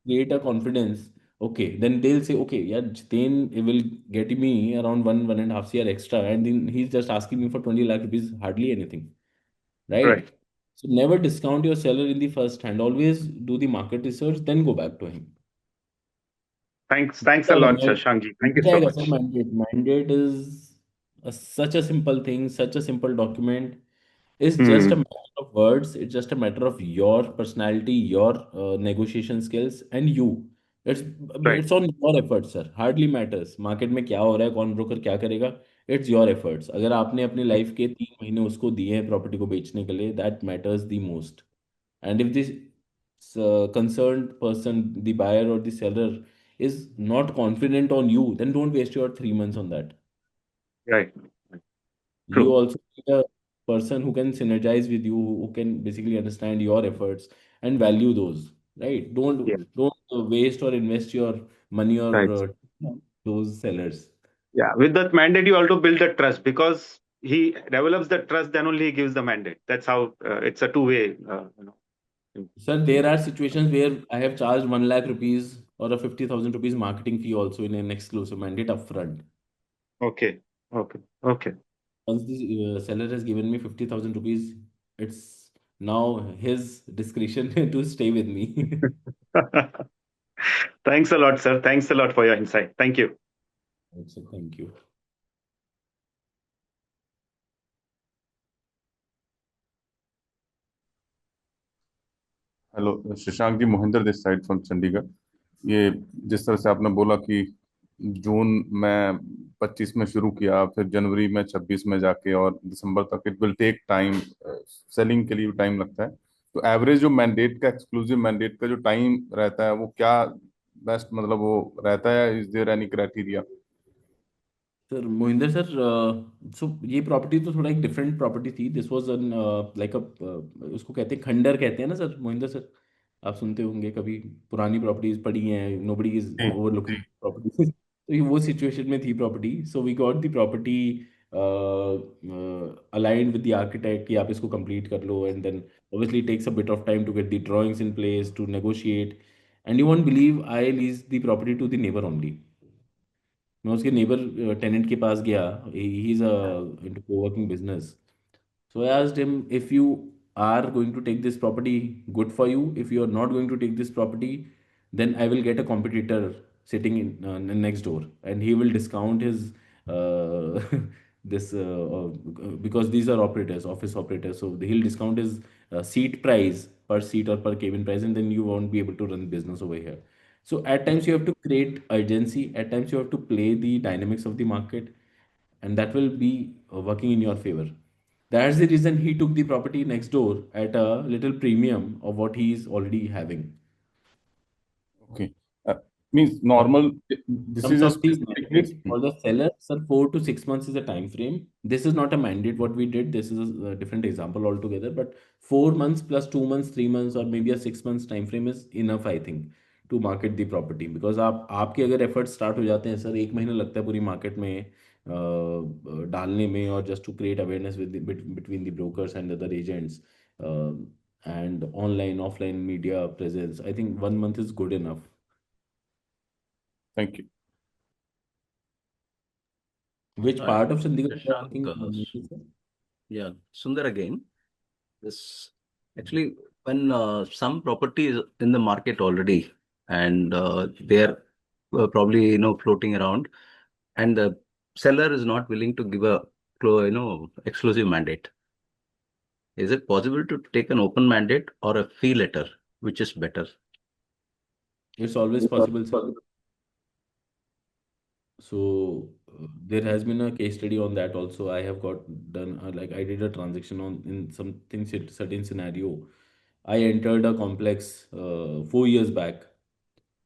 create a confidence. Okay, then they'll say, okay, yeah, Jitain will get me around 1.5 CR extra, and then he's just asking me for 20 lakh rupees, hardly anything, Right. right? So never discount your seller in the first hand. Always do the market research, then go back to him. Thanks. Mill Thanks a जाएगा lot, मैं Shashank ji. Mill Thank you so जाएगा sir much. mandate is such a simple thing, such a simple document. It's just a Hmm. matter of words. It's just a matter of your personality, your negotiation skills, and you. It's Right. it's on your efforts, sir. Hardly matters. Market में क्या हो रहा है, कौन broker क्या करेगा. It's your efforts. अगर आपने अपनी लाइफ के 3 महीने उसको दिए हैं प्रॉपर्टी को बेचने के लिए, that matters the most. And if this concerned person, the buyer or the seller, is not confident on you, then don't waste your 3 months on that. Right. You True. also need a person who can synergize with you, who can basically understand your efforts and value those. Right? Yeah. Don't waste or invest your money or Right. those sellers. Yeah. With that mandate, you also build the trust because he develops the trust, then only he gives the mandate. That's how it's a two-way. Sir, there are situations where I have charged 1 lakh rupees or a 50,000 rupees marketing fee also in an exclusive mandate upfront. Okay. Okay. Okay. Once the seller has given me 50,000 rupees, it's now his discretion to stay with me. Thanks a lot, sir. Thanks a lot for your insight. Thank you. So thank you. Hello Shashank ji, Mohinder this side from Chandigarh. ये जिस तरह से आपने बोला कि जून में 25 में शुरू किया, फिर जनवरी में 26 में जाके और दिसंबर तक, it will take time, selling के लिए टाइम लगता है। तो एवरेज जो मैंडेट का, एक्सक्लूसिव मैंडेट का जो टाइम रहता है, वो क्या बेस्ट मतलब वो रहता है? Is there any criteria? Sir Mohinder sir, so ये प्रॉपर्टी तो थोड़ा एक डिफरेंट प्रॉपर्टी थी. This was an like a, उसको कहते हैं खंडर कहते हैं ना सर मोहिंदर सर. आप सुनते होंगे कभी, पुरानी प्रॉपर्टीज पड़ी हैं, नोबडी इज जी ओवरलुकिंग जी। प्रॉपर्टी. तो ये वो सिचुएशन में थी property. So we got the property aligned with the architect कि आप इसको कंप्लीट कर लो, and then obviously it takes a bit of time to get the drawings in place to negotiate. And you won't believe, I leased the property to the neighbor only. मैं उसके neighbour tenant के पास गया. He is into coworking business. So I asked him, if you are going to take this property, good for you. If you are not going to take this property, then I will get a competitor sitting in next door, and he will discount his this because these are operators, office operators. So he'll discount his seat price per seat or per cabin price, and then you won't be able to run business over here. So at times you have to create urgency. At times you have to play the dynamics of the market, and that will be working in your favor. That's the reason he took the property next door at a little premium of what he is already having. Okay, means But normal, in this terms is a of the specific. mandates for the seller, sir, 4 to 6 months is the time frame. This is not a mandate what we did. This is a different example altogether. But 4 months plus 2 months, 3 months, or maybe a 6 months time frame is enough, I think, to market the property. Because आप आपके अगर efforts start हो जाते हैं sir, 1 महीना लगता है पूरी market में डालने में, और just to create awareness with between the brokers and other agents, uh, and online offline media presence. I think 1 month is good enough. Thank you. Which I part of think Chandigarh you are Shashank, talking mainly, sir? yeah, Sundar again. This actually, when some property is in the market already, and they're probably floating around, and the seller is not willing to give a exclusive mandate. Is it possible to take an open mandate or a fee letter, which is better? It's always possible, sir. So there has been a case study on that also. I have got done like I did a transaction on in something certain scenario. I entered a complex 4 years back,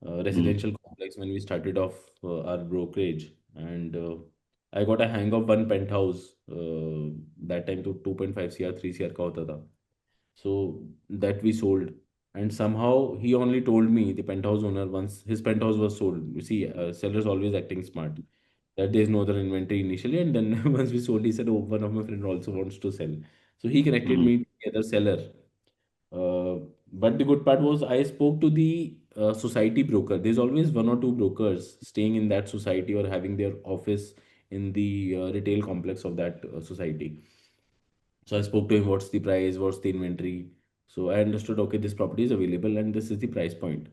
Mm. residential complex when we started off our brokerage, and I got a hang of one penthouse that time to 2.5 CR 3 CR का होता था. So that we sold. And somehow he only told me, the penthouse owner, once his penthouse was sold. You see, sellers always acting smart. That there's no other inventory initially, and then once we sold, he said, "Oh, one of my friend also wants to sell." So he connected Mm. me to the other seller. Uh, but the good part was I spoke to the society broker. There's always one or two brokers staying in that society or having their office in the retail complex of that society. So I spoke to him, what's the price, what's the inventory. So I understood, okay, this property is available and this is the price point.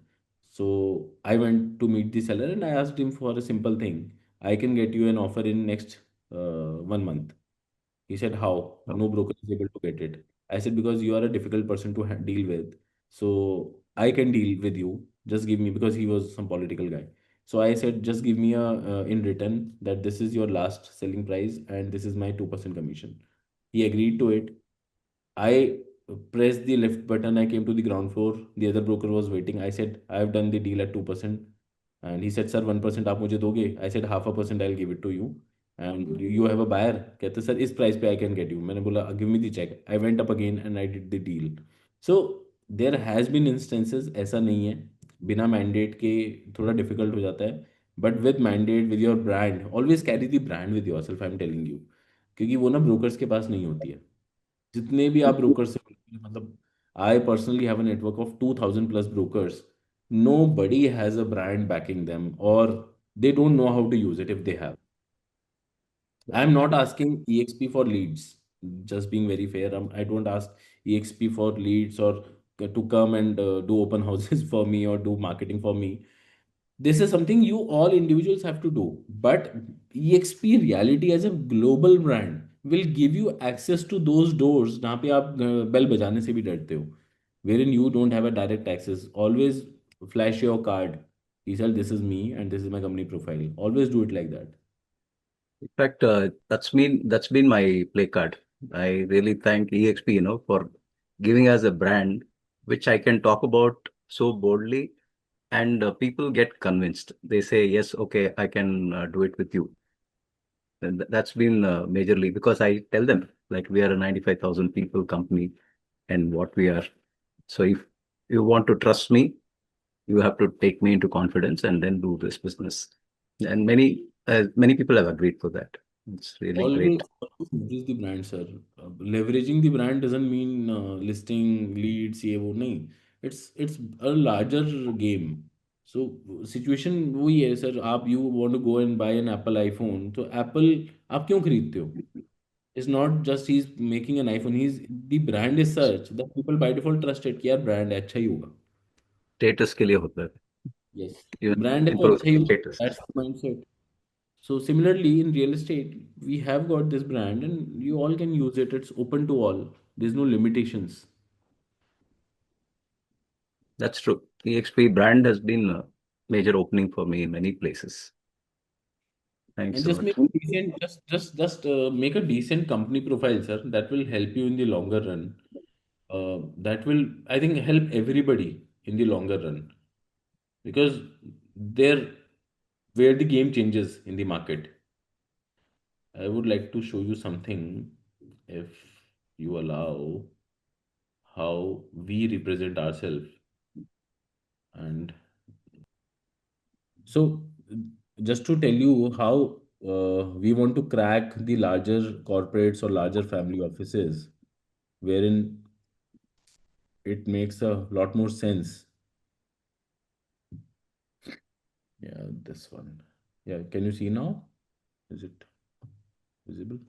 So I went to meet the seller and I asked him for a simple thing. I can get you an offer in next 1 month. He said, how? Oh, No broker is able to get it. I said, because you are a difficult person to deal with. So I can deal with you. Just give me, because he was some political guy. So I said, just give me a in return that this is your last selling price and this is my 2% commission. He agreed to it. I pressed the left button. I came to the ground floor. The other broker was waiting. I said, I have done the deal at 2%. And he said, sir, 1% आप मुझे दोगे? I said, 0.5% I'll give it to you. And you have a buyer? कहते sir इस price पे I can get you. मैंने बोला give me the check. I went up again and I did the deal. So there has been instances ऐसा नहीं है बिना mandate के थोड़ा difficult हो जाता है. But with mandate, with your brand, always carry the brand with yourself. I'm telling you, क्योंकि वो ना brokers के पास नहीं होती है. जितने भी आप ब्रोकर से मिलोगे, मतलब I personally have a network of 2000 plus brokers. Nobody has a brand backing them और they don't know how to use it if they have. I am not asking EXP for leads, just being very fair. I don't ask EXP for leads or to come and do open houses for me or do marketing for me. This is something you all individuals have to do. But EXP reality as a global brand will give you access to those doors जहाँ पे आप bell बजाने से भी डरते हो, wherein you don't have a direct access. Always flash your card. He said, this is me and this is my company profile. Always do it like that. in fact, that's been my play card. I really thank EXP, for giving us a brand which I can talk about so boldly, and people get convinced. They say, yes, okay, I can do it with you. And that's been majorly because I tell them like we are a 95,000 people company and what we are. So if you want to trust me, you have to take me into confidence and then do this business. And many people have agreed for that. It's really Always, great. always leverage the brand, sir. Leveraging the brand doesn't mean listing leads, ये वो नहीं. It's a larger game. So situation वही है sir. आप you want to go and buy an Apple iPhone, तो Apple आप क्यों खरीदते हो? It's not just he's making an iPhone. The brand is such that people by default trust it कि यार brand है अच्छा ही होगा. Status के लिए होता है. Yes, Even brand है तो improve अच्छा ही होगा. status. That's the mindset. So similarly in real estate, we have got this brand and you all can use it. It's open to all. There's no limitations. That's true. EXP brand has been a major opening for me in many places. Thanks And a just lot. make a decent, make a decent company profile, sir. That will help you in the longer run. That will, I think, help everybody in the longer run because there, where the game changes in the market. I would like to show you something, if you allow, how we represent ourselves. And so, just to tell you how we want to crack the larger corporates or larger family offices, wherein it makes a lot more sense. Yeah, this one. Yeah, can you see now? Is it? Visible?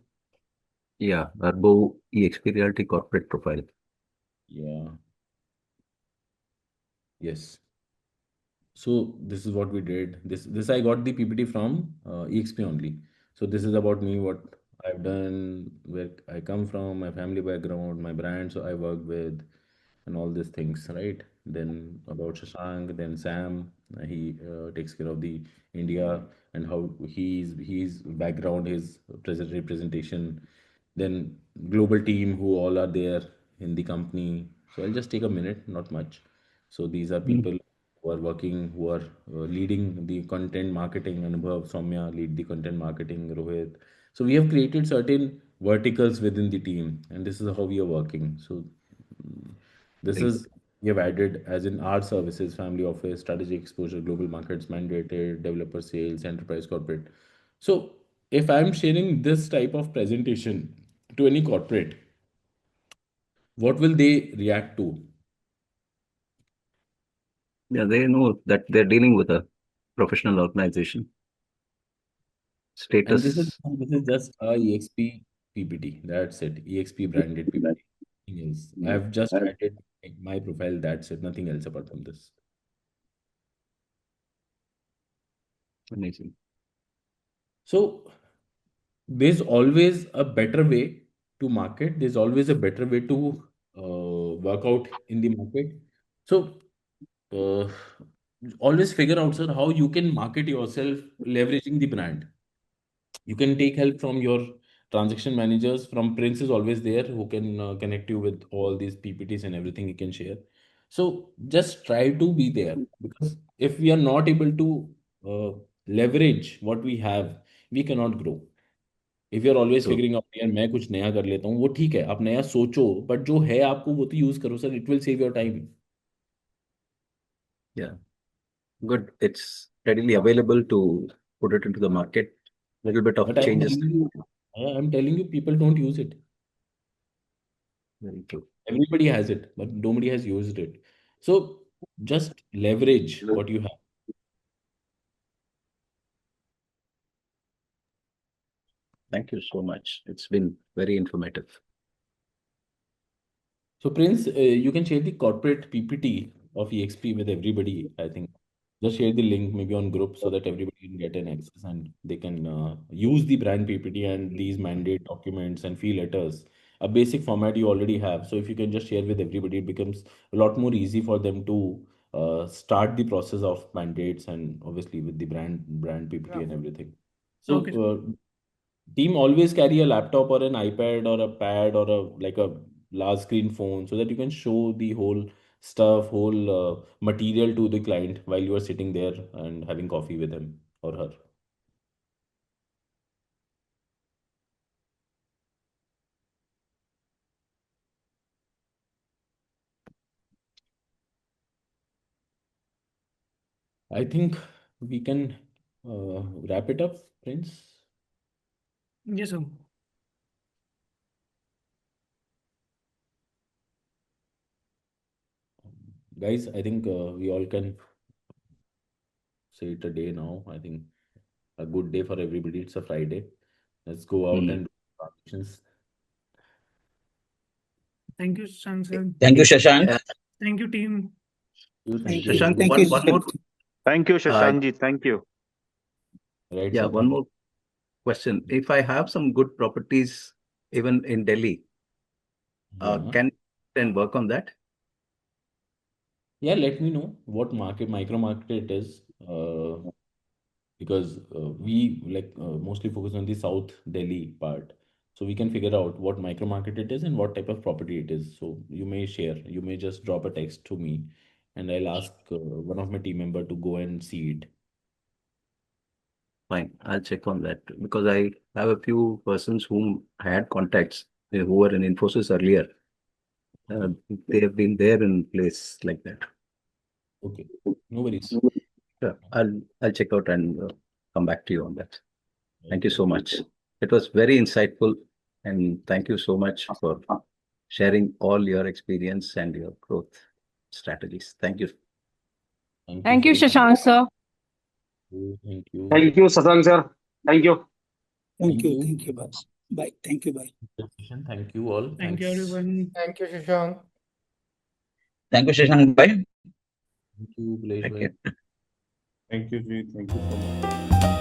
Yeah, Arbo EXP Realty corporate profile. Yeah. Yes. So this is what we did. This I got the PPT from EXP only. So this is about me, what I've done, where I come from, my family background, my brand, so I work with, and all these things, right? Then about Shashank, then Sam, he takes care of the India and how he's background, his present representation. Then global team who all are there in the company. So I'll just take a minute, not much. So these are Mm. people who are working, who are leading the content marketing. Anubhav, Soumya lead the content marketing, Rohit. So we have created certain verticals within the team, and this is how we are working. So this Very good. is we have added as in our services, family office, strategic exposure, global markets, mandated, developer sales, enterprise corporate. So if I'm sharing this type of presentation to any corporate, what will they react to? Yeah, they know that they're dealing with a professional organization. And this is Status. this is just a EXP PPT. That's it. EXP branded PPT. Nothing else. I have just added my profile. That's it. Nothing else apart from this. Amazing. So there's always a better way to market. There's always a better way to work out in the market. So uh, always figure out, sir, how you can market yourself leveraging the brand. You can take help from your transaction managers. From Prince is always there who can connect you with all these PPTs and everything he can share. So just try to be there, because if we are not able to uh, leverage what we have, we cannot grow. If you are always True. Figuring out, यार मैं कुछ नया कर लेता हूँ, वो ठीक है, आप नया सोचो, बट जो है आपको वो तो यूज करो sir, it will save your time. Yeah, good. It's readily available to put it into the market. Little bit of But I'm changes. telling you, I'm telling you, people don't use it. Very true. Everybody has it, but nobody has used it. So just leverage what you have. Thank you so much. It's been very informative. So Prince, you can share the corporate PPT of EXP with everybody, I think. Just share the link maybe on group so that everybody can get an access and they can use the brand PPT and these mandate documents and fee letters. A basic format you already have. So if you can just share with everybody, it becomes a lot more easy for them to start the process of mandates, and obviously with the brand PPT Yeah. and everything. So Okay. team always carry a laptop or an iPad or a pad or a like a large screen phone so that you can show the whole stuff, whole material to the client while you are sitting there and having coffee with him or her. I think we can wrap it up, Prince. Yes, sir. Guys, I think we all can say it a day now. I think a good day for everybody. It's a Friday. Let's go out Mm. and do transactions. Thank you, Shashank sir. Thank you, Shashank. Thank you, team. Thank you. Shashank, Thank one you. more. Thank you, Uh, Shashank ji. Thank you. Right, yeah, sir. one more question. If I have some good properties even in Delhi, Yeah. can then work on that? Yeah, let me know what micro market it is. Because we mostly focus on the South Delhi part. So we can figure out what micro market it is and what type of property it is. So you may share, you may just drop a text to me and I'll ask one of my team member to go and see it. Fine, I'll check on that because I have a few persons whom I had contacts who were in Infosys earlier. Okay. They have been there in place like that. Okay. No worries. Sure, I'll check out and come back to you on that. Thank you Right, so right. much. It was very insightful, and thank you so much for sharing all your experience and your growth strategies. Thank you. Thank you Thank for you, the time. Shashank sir. Thank you. Thank you, Shashank sir. Thank you. Thank you. Thank you, boss. Bye. Thank you. Bye. Thank you all. Thank you, Thanks. everyone. Thank you, Shashank. Thank you, Shashank. Bye. Thank you, Bhalesh Take bhai. care. Thank you, Ji. Thank you so much.